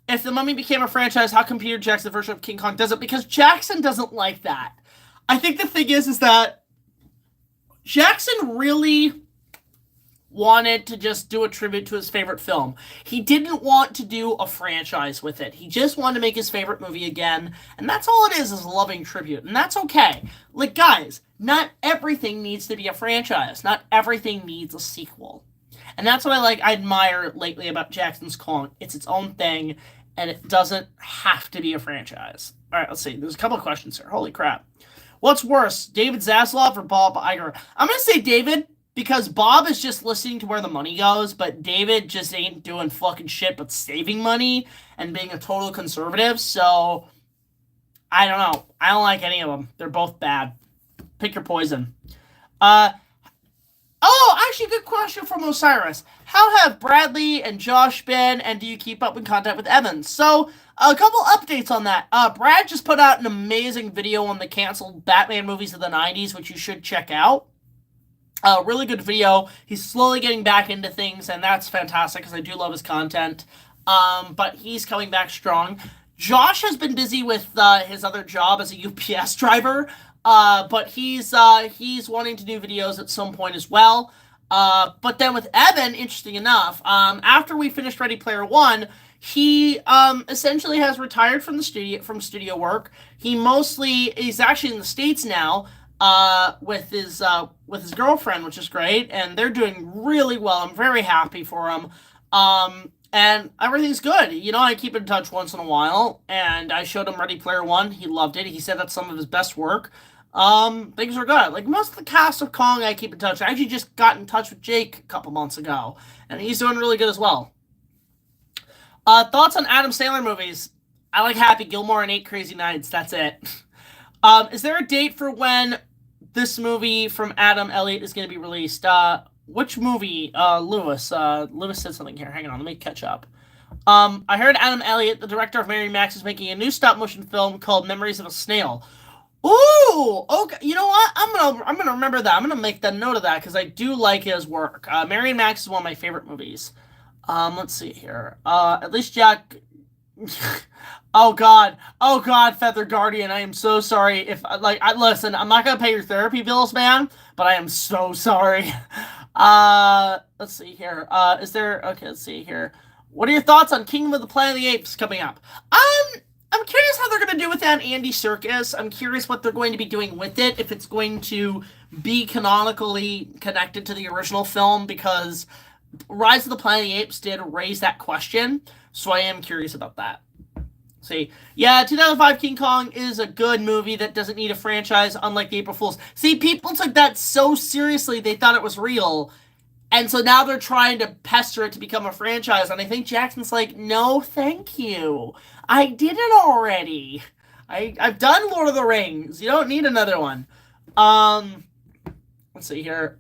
if the Mummy became a franchise, how come Peter Jackson version of King Kong doesn't? Because Jackson doesn't like that. I think the thing is that Jackson really wanted to just do a tribute to his favorite film. He didn't want to do a franchise with it. He just wanted to make his favorite movie again, and that's all it is a loving tribute, and that's okay. Like, guys, not everything needs to be a franchise. Not everything needs a sequel. And that's what I admire lately about Jackson's Kong. It's its own thing, and it doesn't have to be a franchise. All right, let's see. There's a couple of questions here. Holy crap. What's worse, David Zaslav or Bob Iger? I'm going to say David, because Bob is just listening to where the money goes, but David just ain't doing fucking shit but saving money and being a total conservative, so I don't know. I don't like any of them. They're both bad. Pick your poison. Oh, actually, good question from Osiris. How have Bradley and Josh been, and do you keep up in contact with Evans? So, a couple updates on that. Brad just put out an amazing video on the canceled Batman movies of the 90s, which you should check out. Really good video. He's slowly getting back into things, and that's fantastic because I do love his content. But he's coming back strong. Josh has been busy with his other job as a UPS driver, but he's wanting to do videos at some point as well. But then with Evan, interesting enough, after we finished Ready Player One, he essentially has retired from studio work. He's actually in the States now. With his girlfriend, which is great, and they're doing really well. I'm very happy for him. And everything's good. You know, I keep in touch once in a while, and I showed him Ready Player One. He loved it. He said that's some of his best work. Things are good. Like, most of the cast of Kong, I keep in touch. I actually just got in touch with Jake a couple months ago, and he's doing really good as well. Thoughts on Adam Sandler movies? I like Happy Gilmore and 8 Crazy Nights. That's it. Is there a date for when this movie from Adam Elliott is going to be released? Which movie, Lewis? Lewis said something here. Hang on, let me catch up. I heard Adam Elliott, the director of Mary Max, is making a new stop-motion film called Memories of a Snail. Ooh, okay. You know what? I'm gonna remember that. I'm gonna make that note of that because I do like his work. Mary Max is one of my favorite movies. Let's see here. At least Jack. Oh God, Feather Guardian. I am so sorry if listen. I'm not gonna pay your therapy bills, man. But I am so sorry. Let's see here. Okay, let's see here. What are your thoughts on Kingdom of the Planet of the Apes coming up? I'm curious how they're going to do with that Andy Serkis. I'm curious what they're going to be doing with it, if it's going to be canonically connected to the original film, because Rise of the Planet of the Apes did raise that question, so I am curious about that. See, yeah, 2005 King Kong is a good movie that doesn't need a franchise, unlike the April Fools. See, people took that so seriously, they thought it was real, and so now they're trying to pester it to become a franchise, and I think Jackson's like, no, thank you. I did it already. I've done Lord of the Rings. You don't need another one. Let's see here.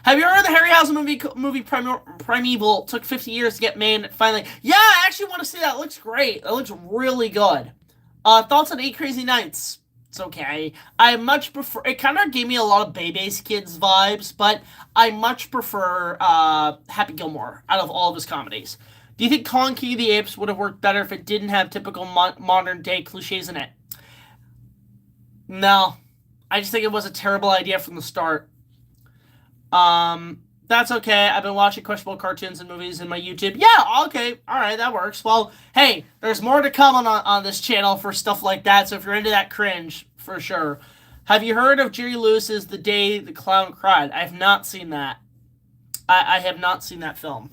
Have you heard the Harryhausen movie Primeval took 50 years to get made and finally... Yeah, I actually want to see that. It looks great. It looks really good. Thoughts on 8 Crazy Nights? It's okay. I much prefer... It kind of gave me a lot of Bebe's Kids vibes, but I much prefer Happy Gilmore out of all of his comedies. Do you think King of the Apes would have worked better if it didn't have typical modern-day cliches in it? No. I just think it was a terrible idea from the start. That's okay. I've been watching questionable cartoons and movies in my YouTube. Yeah, okay. Alright, that works. Well, hey, there's more to come on this channel for stuff like that, so if you're into that cringe, for sure. Have you heard of Jerry Lewis's The Day the Clown Cried? I have not seen that. I have not seen that film.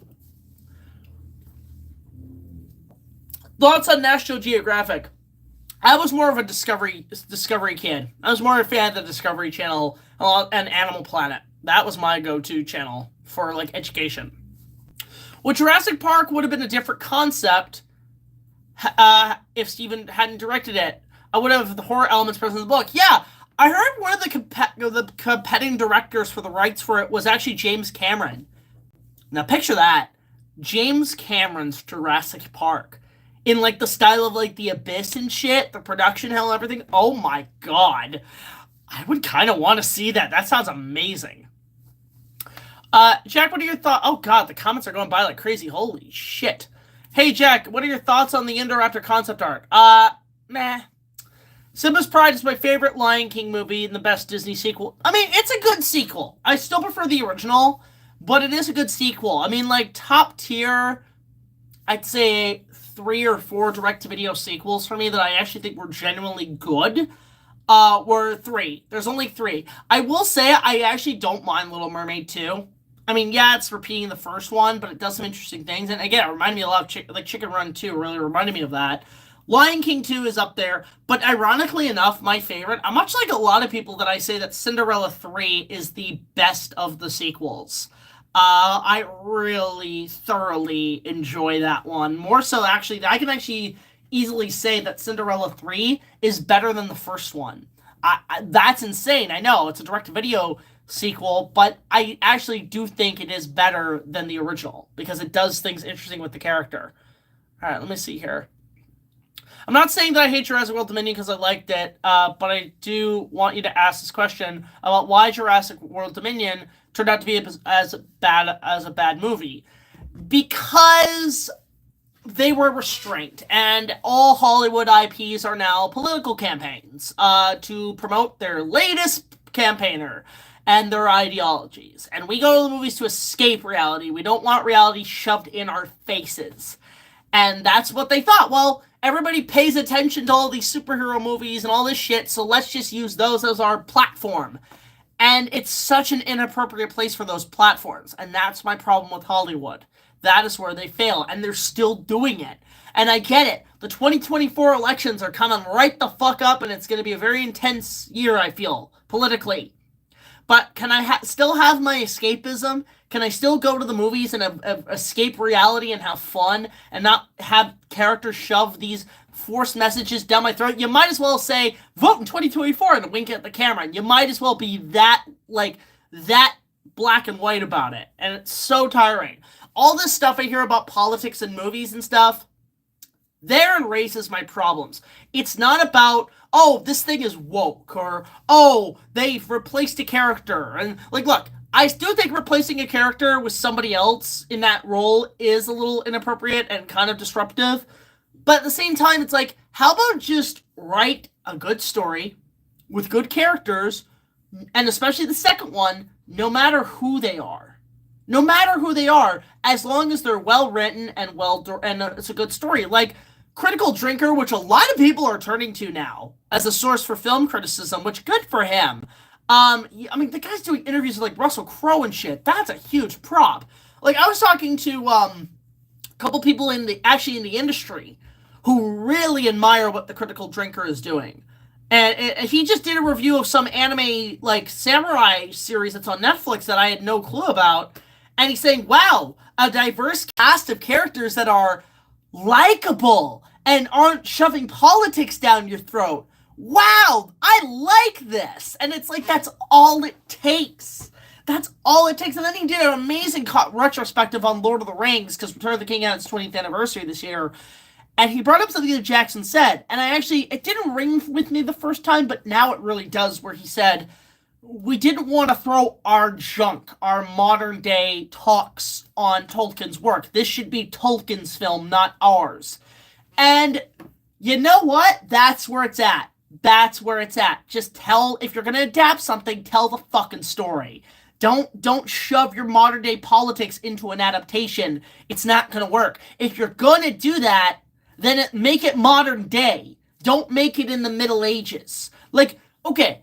Thoughts on National Geographic? I was more of a Discovery kid. I was more a fan of the Discovery Channel and Animal Planet. That was my go-to channel for, like, education. Well, Jurassic Park would have been a different concept if Steven hadn't directed it. I would have the horror elements present in the book. Yeah, I heard one of the competing directors for the rights for it was actually James Cameron. Now, picture that. James Cameron's Jurassic Park. In, like, the style of, like, The Abyss and shit, the production hell and everything. Oh, my God. I would kind of want to see that. That sounds amazing. Jack, what are your thoughts? Oh, God, the comments are going by like crazy. Holy shit. Hey, Jack, what are your thoughts on the Indoraptor concept art? Meh. Simba's Pride is my favorite Lion King movie and the best Disney sequel. I mean, it's a good sequel. I still prefer the original, but it is a good sequel. I mean, like, top tier, I'd say 3 or 4 direct-to-video sequels for me that I actually think were genuinely good. Were 3. There's only 3. I will say I actually don't mind Little Mermaid 2. I mean, yeah, it's repeating the first one, but it does some interesting things. And again, it reminded me a lot of Chicken Run 2 really reminded me of that. Lion King 2 is up there, but ironically enough, my favorite, I'm much like a lot of people that I say that Cinderella 3 is the best of the sequels. I really thoroughly enjoy that one. More so, actually, I can actually easily say that Cinderella 3 is better than the first one. That's insane. I know, it's a direct-to-video sequel, but I actually do think it is better than the original because it does things interesting with the character. All right, let me see here. I'm not saying that I hate Jurassic World Dominion because I liked it, but I do want you to ask this question about why Jurassic World Dominion turned out to be as bad as a bad movie. Because they were restrained, and all Hollywood IPs are now political campaigns to promote their latest campaigner and their ideologies. And we go to the movies to escape reality. We don't want reality shoved in our faces. And that's what they thought. Well, everybody pays attention to all these superhero movies and all this shit, so let's just use those as our platform. And it's such an inappropriate place for those platforms. And that's my problem with Hollywood. That is where they fail, and they're still doing it. And I get it. The 2024 elections are coming right the fuck up, and it's going to be a very intense year, I feel, politically. But can I still have my escapism? Can I still go to the movies and escape reality and have fun and not have characters shove these forced messages down my throat? You might as well say, vote in 2024 and wink at the camera. And you might as well be that black and white about it. And it's so tiring. All this stuff I hear about politics and movies and stuff, therein raises my problems. It's not about, oh, this thing is woke, or, oh, they've replaced a character. And, like, look, I do think replacing a character with somebody else in that role is a little inappropriate and kind of disruptive. But at the same time, it's like, how about just write a good story with good characters, and especially the second one, no matter who they are. No matter who they are, as long as they're well written and it's a good story. Like Critical Drinker, which a lot of people are turning to now as a source for film criticism, which good for him. I mean, the guy's doing interviews with like Russell Crowe and shit. That's a huge prop. Like I was talking to a couple people in the industry who really admire what the Critical Drinker is doing. And he just did a review of some anime like samurai series that's on Netflix that I had no clue about. And he's saying, wow, a diverse cast of characters that are likable and aren't shoving politics down your throat. Wow, I like this. And it's like, that's all it takes. That's all it takes. And then he did an amazing retrospective on Lord of the Rings, because Return of the King had its 20th anniversary this year. And he brought up something that Jackson said. And it didn't ring with me the first time, but now it really does, where he said, we didn't want to throw our junk, our modern day talks on Tolkien's work. This should be Tolkien's film, not ours. And you know what? That's where it's at. That's where it's at. Just if you're going to adapt something, tell the fucking story. Don't shove your modern day politics into an adaptation. It's not going to work. If you're going to do that, then make it modern day. Don't make it in the Middle Ages. Like, okay,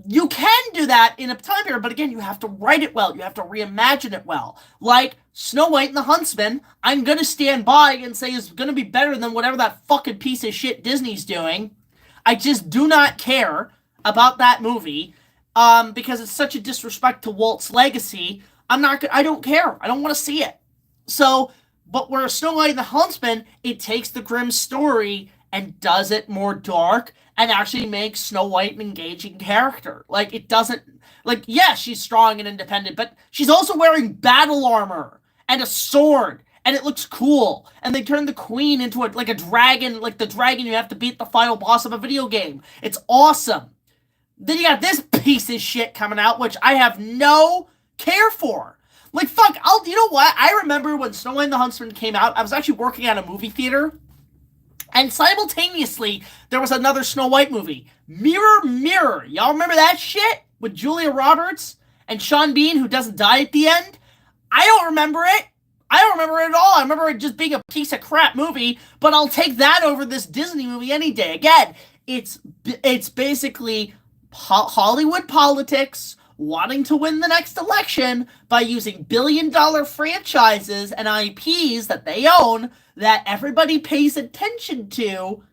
you can do that in a time period, but again, you have to write it well. You have to reimagine it well. Like Snow White and the Huntsman, I'm going to stand by and say is going to be better than whatever that fucking piece of shit Disney's doing. I just do not care about that movie because it's such a disrespect to Walt's legacy. I don't care. I don't want to see it. So, but where Snow White and the Huntsman, it takes the grim story and does it more dark and actually makes Snow White an engaging character. Like, it doesn't, like, yeah, she's strong and independent, but she's also wearing battle armor and a sword, and it looks cool. And they turn the queen into a dragon, like the dragon you have to beat the final boss of a video game. It's awesome. Then you got this piece of shit coming out, which I have no care for. Like, fuck, you know what? I remember when Snow White and the Huntsman came out, I was actually working at a movie theater, and simultaneously, there was another Snow White movie. Mirror, Mirror. Y'all remember that shit? With Julia Roberts and Sean Bean, who doesn't die at the end? I don't remember it. I don't remember it at all. I remember it just being a piece of crap movie, but I'll take that over this Disney movie any day. Again, it's basically Hollywood politics wanting to win the next election by using billion-dollar franchises and IPs that they own that everybody pays attention to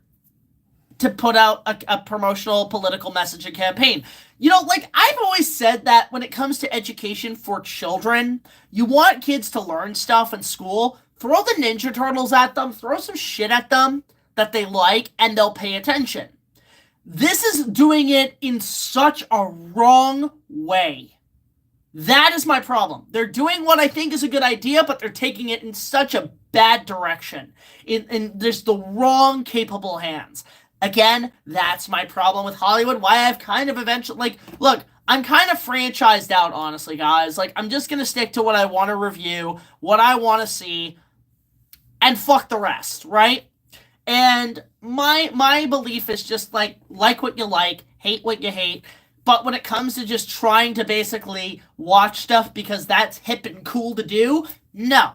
put out a promotional political message and campaign. You know, like, I've always said that when it comes to education for children, you want kids to learn stuff in school, throw the Ninja Turtles at them, throw some shit at them that they like, and they'll pay attention. This is doing it in such a wrong way. That is my problem. They're doing what I think is a good idea, but they're taking it in such a bad direction. There's the wrong capable hands. Again, that's my problem with Hollywood. Why I've kind of eventually, like, look, I'm kind of franchised out, honestly, guys. Like, I'm just going to stick to what I want to review, what I want to see, and fuck the rest, right? And my belief is just like what you like, hate what you hate. But when it comes to just trying to basically watch stuff because that's hip and cool to do, no,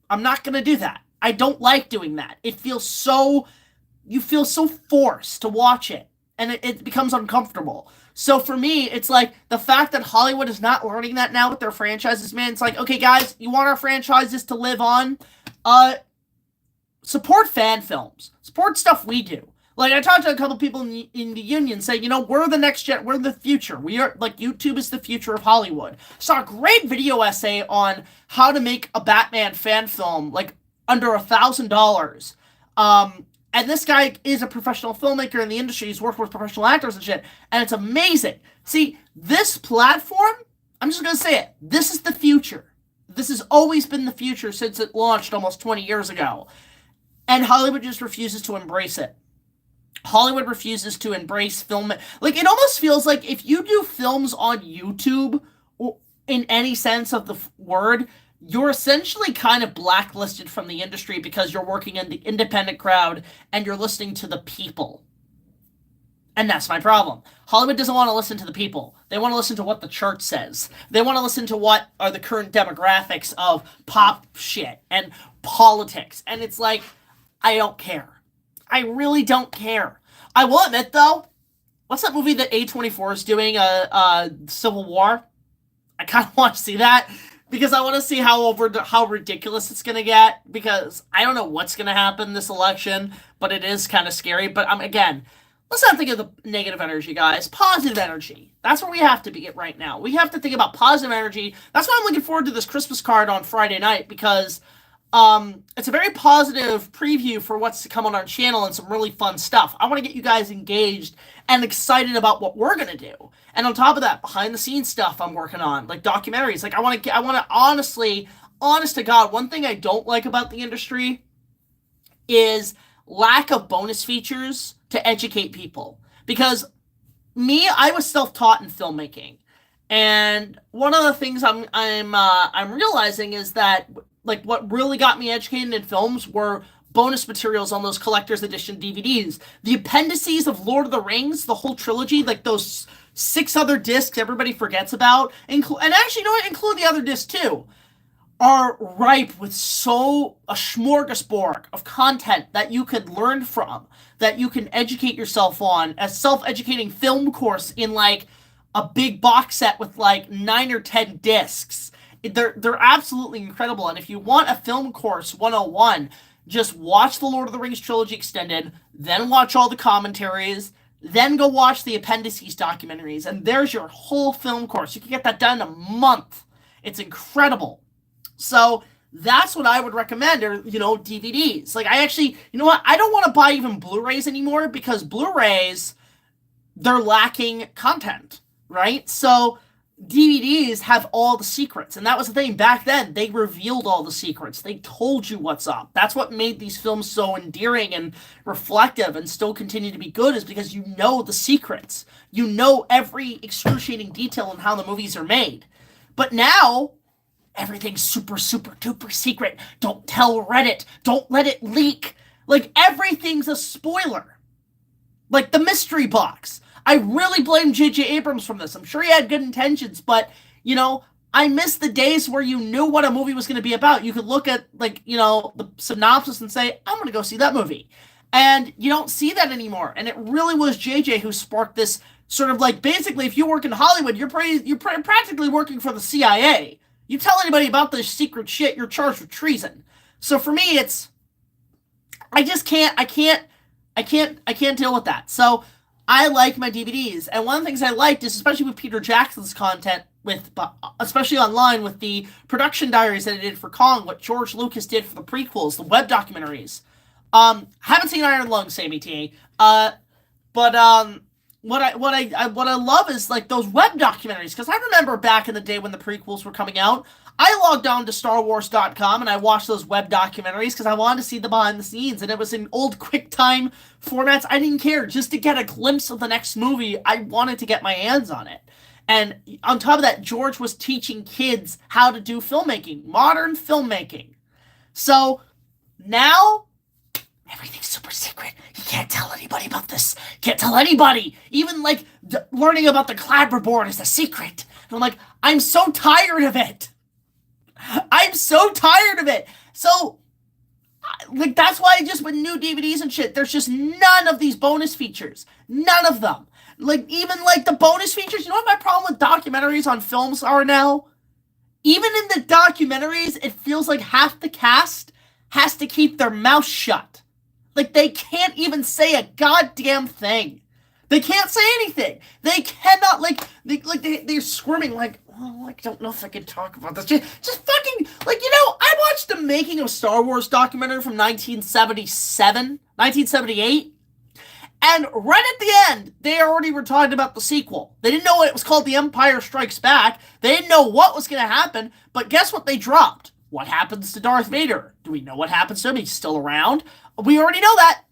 I'm not going to do that. I don't like doing that. You feel so forced to watch it, and it becomes uncomfortable. So for me, it's like the fact that Hollywood is not learning that now with their franchises, man. It's like, okay, guys, you want our franchises to live on? Support fan films. Support stuff we do. Like, I talked to a couple people in the union saying, you know, we're the next gen, we're the future. We are, like, YouTube is the future of Hollywood. Saw a great video essay on how to make a Batman fan film, like, under $1,000. And this guy is a professional filmmaker in the industry. He's worked with professional actors and shit. And it's amazing. See, this platform, I'm just going to say it, this is the future. This has always been the future since it launched almost 20 years ago. And Hollywood just refuses to embrace it. Hollywood refuses to embrace film. Like, it almost feels like if you do films on YouTube, or in any sense of the word, you're essentially kind of blacklisted from the industry because you're working in the independent crowd and you're listening to the people. And that's my problem. Hollywood doesn't want to listen to the people. They want to listen to what the church says. They want to listen to what are the current demographics of pop shit and politics. And it's like, I don't care. I really don't care. I will admit, though, what's that movie that A24 is doing, Civil War? I kind of want to see that because I want to see how ridiculous it's going to get, because I don't know what's going to happen this election, but it is kind of scary. But again, let's not think of the negative energy, guys. Positive energy. That's where we have to be right now. We have to think about positive energy. That's why I'm looking forward to this Christmas card on Friday night, because it's a very positive preview for what's to come on our channel and some really fun stuff. I want to get you guys engaged and excited about what we're gonna do. And on top of that, behind the scenes stuff I'm working on, like documentaries. Like I want to honestly, honest to God, one thing I don't like about the industry is lack of bonus features to educate people. Because I was self-taught in filmmaking, and one of the things I'm realizing is that like what really got me educated in films were bonus materials on those collector's edition DVDs. The appendices of Lord of the Rings, the whole trilogy, like those 6 other discs everybody forgets about, and actually, you know what, include the other discs too, are ripe with a smorgasbord of content that you could learn from, that you can educate yourself on, a self-educating film course in like a big box set with like 9 or 10 discs. They're absolutely incredible. And if you want a film course 101, just watch the Lord of the Rings trilogy extended, then watch all the commentaries, then go watch the appendices documentaries, and there's your whole film course. You can get that done in a month. It's incredible. So that's what I would recommend, or, you know, DVDs. Like, I actually, you know what? I don't want to buy even Blu-rays anymore, because Blu-rays, they're lacking content, right? So DVDs have all the secrets, and that was the thing. Back then, they revealed all the secrets. They told you what's up. That's what made these films so endearing and reflective and still continue to be good, is because you know the secrets. You know every excruciating detail on how the movies are made. But now, everything's super, super, duper secret. Don't tell Reddit. Don't let it leak. Like, everything's a spoiler. Like the mystery box. I really blame J.J. Abrams from this. I'm sure he had good intentions, but, you know, I miss the days where you knew what a movie was going to be about. You could look at, like, you know, the synopsis and say, I'm going to go see that movie. And you don't see that anymore. And it really was J.J. who sparked this sort of, like, basically, if you work in Hollywood, you're practically working for the CIA. You tell anybody about this secret shit, you're charged with treason. So for me, it's, I can't deal with that. So I like my DVDs, and one of the things I liked is, especially with Peter Jackson's content, especially online with the production diaries that I did for Kong, what George Lucas did for the prequels, the web documentaries. Haven't seen Iron Lung, Sammy T. But what I love is like those web documentaries, because I remember back in the day when the prequels were coming out, I logged on to StarWars.com and I watched those web documentaries because I wanted to see the behind the scenes, and it was in old QuickTime formats. I didn't care. Just to get a glimpse of the next movie, I wanted to get my hands on it. And on top of that, George was teaching kids how to do filmmaking, modern filmmaking. So now, everything's super secret. You can't tell anybody about this. Can't tell anybody. Even like learning about the clapperboard is a secret. And I'm like, I'm so tired of it. I'm so tired of it. So, like, that's why just with new DVDs and shit, there's just none of these bonus features. None of them. Like, even like the bonus features, you know what my problem with documentaries on films are now? Even in the documentaries, it feels like half the cast has to keep their mouth shut. Like, they can't even say a goddamn thing. They can't say anything. They cannot, they're squirming like, oh, I don't know if I can talk about this. Just fucking, like, you know, I watched the making of Star Wars documentary from 1978, and right at the end, they already were talking about the sequel. They didn't know it was called The Empire Strikes Back. They didn't know what was going to happen, but guess what they dropped? What happens to Darth Vader? Do we know what happens to him? He's still around. We already know that.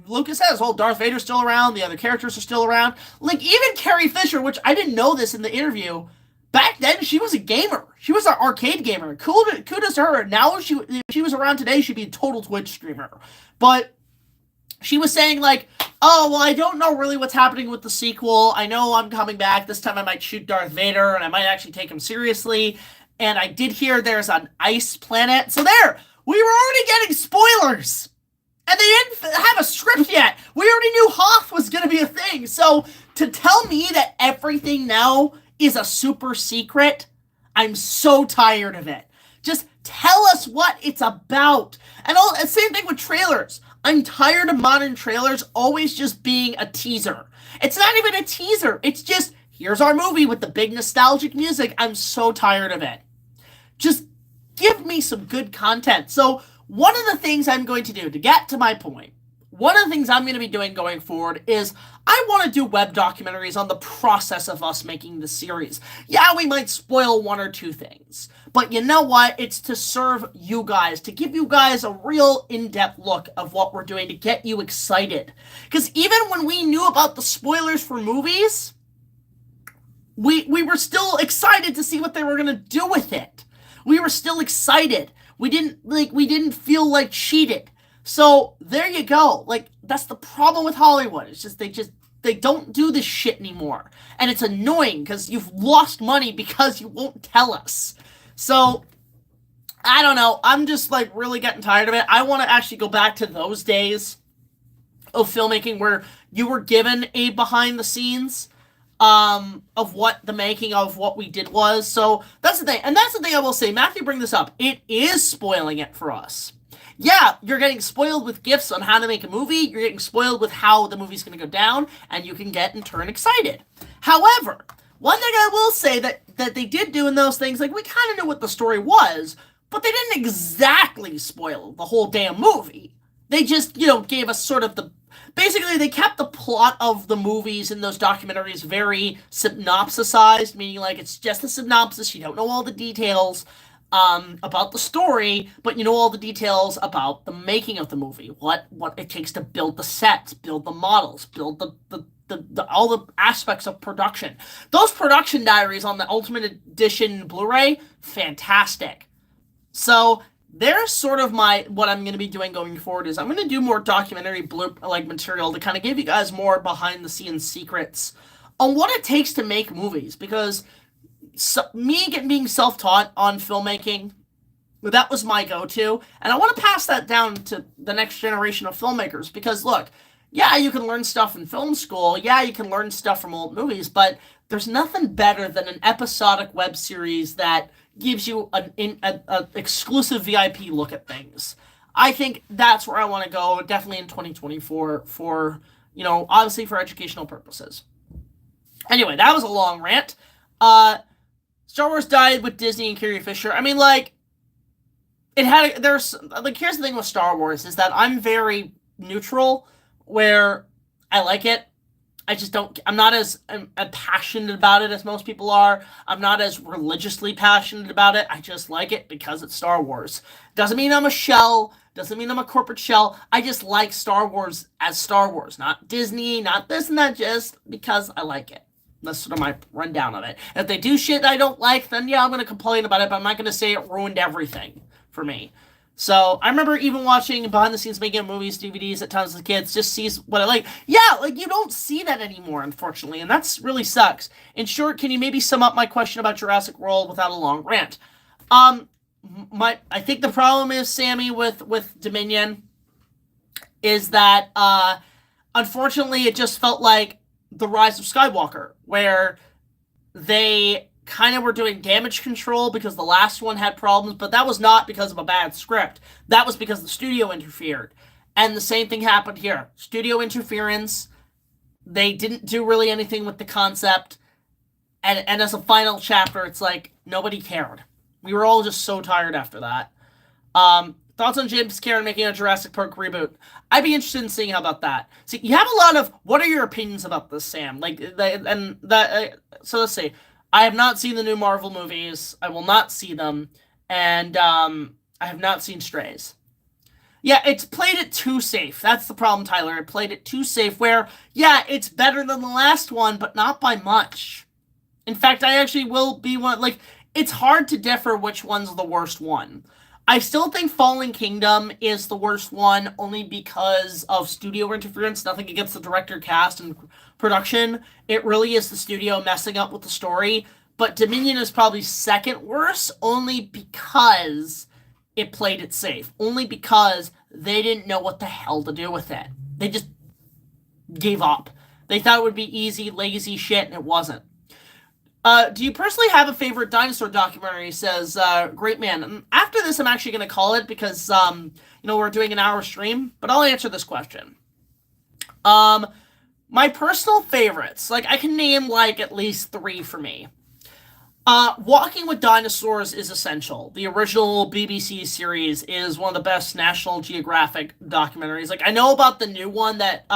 Lucas says, oh, Darth Vader's still around. The other characters are still around. Like, even Carrie Fisher, which I didn't know this in the interview, back then, she was a gamer. She was an arcade gamer. Kudos to her. Now, if she was around today, she'd be a total Twitch streamer. But she was saying, like, oh, well, I don't know really what's happening with the sequel. I know I'm coming back. This time I might shoot Darth Vader, and I might actually take him seriously. And I did hear there's an ice planet. So there, we were already getting spoilers. And they didn't have a script yet. We already knew Hoth was going to be a thing. So to tell me that everything now is a super secret, I'm so tired of it. Just tell us what it's about. And same thing with trailers. I'm tired of modern trailers always just being a teaser. It's not even a teaser. It's just, here's our movie with the big nostalgic music. I'm so tired of it. Just give me some good content. So one of the things I'm going to do, to get to my point, one of the things I'm going to be doing going forward is I want to do web documentaries on the process of us making the series. Yeah, we might spoil one or two things, but you know what? It's to serve you guys, to give you guys a real in-depth look of what we're doing, to get you excited. Because even when we knew about the spoilers for movies, we were still excited to see what they were going to do with it. We were still excited. We didn't feel like cheated. So there you go. Like, that's the problem with Hollywood. It's just they don't do this shit anymore. And it's annoying because you've lost money because you won't tell us. So I don't know. I'm just like really getting tired of it. I want to actually go back to those days of filmmaking where you were given a behind the scenes of what the making of what we did was. So that's the thing. And that's the thing I will say. Matthew, bring this up. It is spoiling it for us. Yeah, you're getting spoiled with gifts on how to make a movie. You're getting spoiled with how the movie's going to go down, and you can get in turn excited. However, one thing I will say that they did do in those things, like, we kind of knew what the story was, but they didn't exactly spoil the whole damn movie. They just, gave us sort of basically, they kept the plot of the movies in those documentaries very synopsisized, meaning, like, it's just a synopsis. You don't know all the details about the story, but you know all the details about the making of the movie, what it takes to build the sets, build the models, build the all the aspects of production. Those production diaries on the Ultimate Edition Blu-ray, fantastic. So there's sort of what I'm going to be doing going forward is I'm going to do more documentary material to kind of give you guys more behind the scenes secrets on what it takes to make movies, because being self-taught on filmmaking, that was my go-to, and I want to pass that down to the next generation of filmmakers, because look, yeah, you can learn stuff in film school, yeah, you can learn stuff from old movies, but there's nothing better than an episodic web series that gives you an exclusive VIP look at things. I think that's where I want to go, definitely in 2024, for, obviously for educational purposes. Anyway, that was a long rant. Star Wars died with Disney and Carrie Fisher. I mean, like, here's the thing with Star Wars is that I'm very neutral, where I like it. I'm not as passionate about it as most people are. I'm not as religiously passionate about it. I just like it because it's Star Wars. Doesn't mean I'm a shell. Doesn't mean I'm a corporate shell. I just like Star Wars as Star Wars. Not Disney, not this and that, just because I like it. That's sort of my rundown of it. If they do shit I don't like, then yeah, I'm going to complain about it, but I'm not going to say it ruined everything for me. So, I remember even watching behind the scenes making of movies, DVDs at times as kids, just sees what I like. Yeah, like, you don't see that anymore, unfortunately, and that's really sucks. In short, can you maybe sum up my question about Jurassic World without a long rant? I think the problem is, Sammy, with Dominion, is that, unfortunately, it just felt like The Rise of Skywalker, where they kind of were doing damage control because the last one had problems, but that was not because of a bad script. That was because the studio interfered. And the same thing happened here. Studio interference. They didn't do really anything with the concept. And as a final chapter, it's like, nobody cared. We were all just so tired after that. Thoughts on James Cameron making a Jurassic Park reboot? I'd be interested in seeing how about that. See, you have a lot of, what are your opinions about this, Sam? So let's see. I have not seen the new Marvel movies. I will not see them. And I have not seen Strays. Yeah, it's played it too safe. That's the problem, Tyler. It played it too safe where, yeah, it's better than the last one, but not by much. In fact, I actually will be one, it's hard to differ which one's the worst one. I still think Fallen Kingdom is the worst one, only because of studio interference. Nothing against the director, cast, and production. It really is the studio messing up with the story. But Dominion is probably second worst, only because it played it safe. Only because they didn't know what the hell to do with it. They just gave up. They thought it would be easy, lazy shit, and it wasn't. Do you personally have a favorite dinosaur documentary? Says, great man. And after this, I'm actually going to call it because, we're doing an hour stream, but I'll answer this question. My personal favorites, I can name, at least 3 for me. Walking with Dinosaurs is essential. The original BBC series is one of the best National Geographic documentaries. Like, I know about the new one that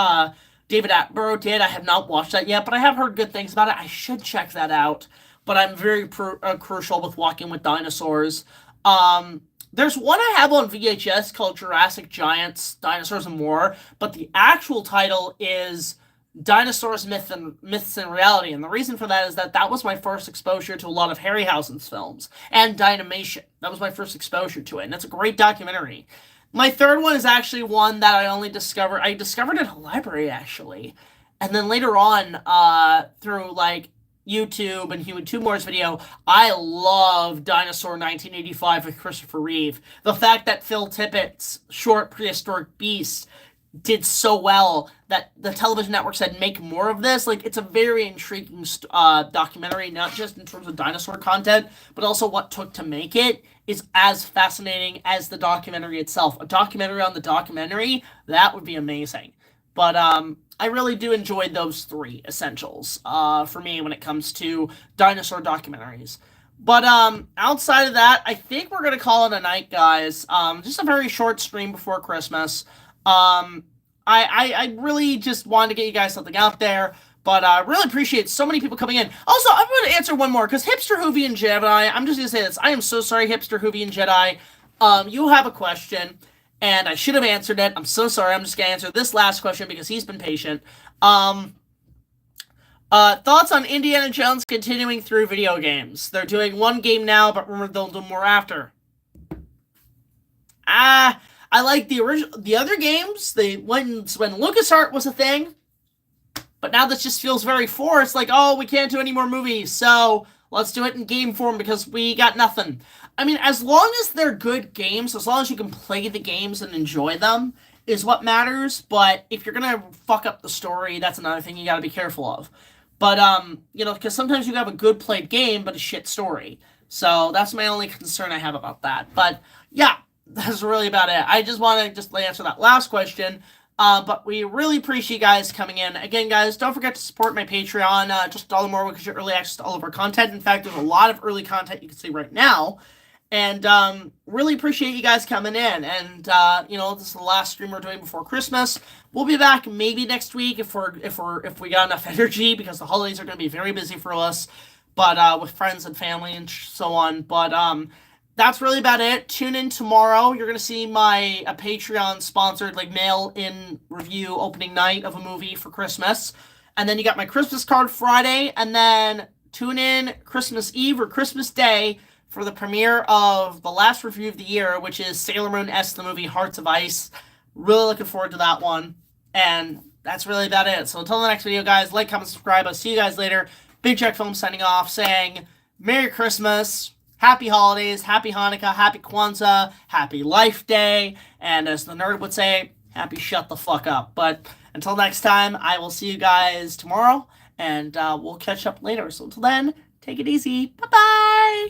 David Attenborough did. I have not watched that yet, but I have heard good things about it. I should check that out. But I'm very crucial with Walking with Dinosaurs. There's one I have on VHS called Jurassic Giants, Dinosaurs and More, but the actual title is Dinosaurs, Myths and Reality. And the reason for that is that that was my first exposure to a lot of Harryhausen's films and Dynamation. That was my first exposure to it, and it's a great documentary. My third one is actually one that I discovered in a library, actually. And then later on, through, like, YouTube and Human Tumor's video, I love Dinosaur 1985 with Christopher Reeve. The fact that Phil Tippett's short Prehistoric Beast did so well that the television network said make more of this. Like, it's a very intriguing documentary, not just in terms of dinosaur content, but also what took to make it is as fascinating as the documentary itself. A documentary on the documentary, that would be amazing. But I really do enjoy those three essentials for me when it comes to dinosaur documentaries. But outside of that, I think we're going to call it a night, guys. Just a very short stream before Christmas. I really just wanted to get you guys something out there, but I really appreciate so many people coming in. Also, I'm going to answer one more, because Hipster Hoovy and Jedi, I'm just going to say this. I am so sorry, Hipster Hoovy and Jedi. You have a question, and I should have answered it. I'm so sorry. I'm just going to answer this last question because he's been patient. Thoughts on Indiana Jones continuing through video games? They're doing one game now, but remember they'll do more after. I like the other games. When LucasArts was a thing, but now this just feels very forced. Like, oh, we can't do any more movies, so let's do it in game form because we got nothing. I mean, as long as they're good games, as long as you can play the games and enjoy them, is what matters. But if you're gonna fuck up the story, that's another thing you gotta be careful of. But because sometimes you have a good played game, but a shit story. So that's my only concern I have about that. But yeah. That's really about it. I just want to answer that last question. But we really appreciate you guys coming in. Again, guys, don't forget to support my Patreon. Just $1 more because you get early access to all of our content. In fact, there's a lot of early content you can see right now. And really appreciate you guys coming in. And this is the last stream we're doing before Christmas. We'll be back maybe next week if we got enough energy, because the holidays are going to be very busy for us. But with friends and family and so on. But that's really about it. Tune in tomorrow. You're going to see my Patreon-sponsored, like, mail-in review opening night of a movie for Christmas. And then you got my Christmas card Friday. And then tune in Christmas Eve or Christmas Day for the premiere of the last review of the year, which is Sailor Moon S, the movie Hearts of Ice. Really looking forward to that one. And that's really about it. So until the next video, guys, like, comment, subscribe. I'll see you guys later. BigJackFilms signing off, saying Merry Christmas, Happy Holidays, Happy Hanukkah, Happy Kwanzaa, Happy Life Day, and as the nerd would say, Happy Shut the Fuck Up. But until next time, I will see you guys tomorrow, and we'll catch up later. So until then, take it easy. Bye-bye!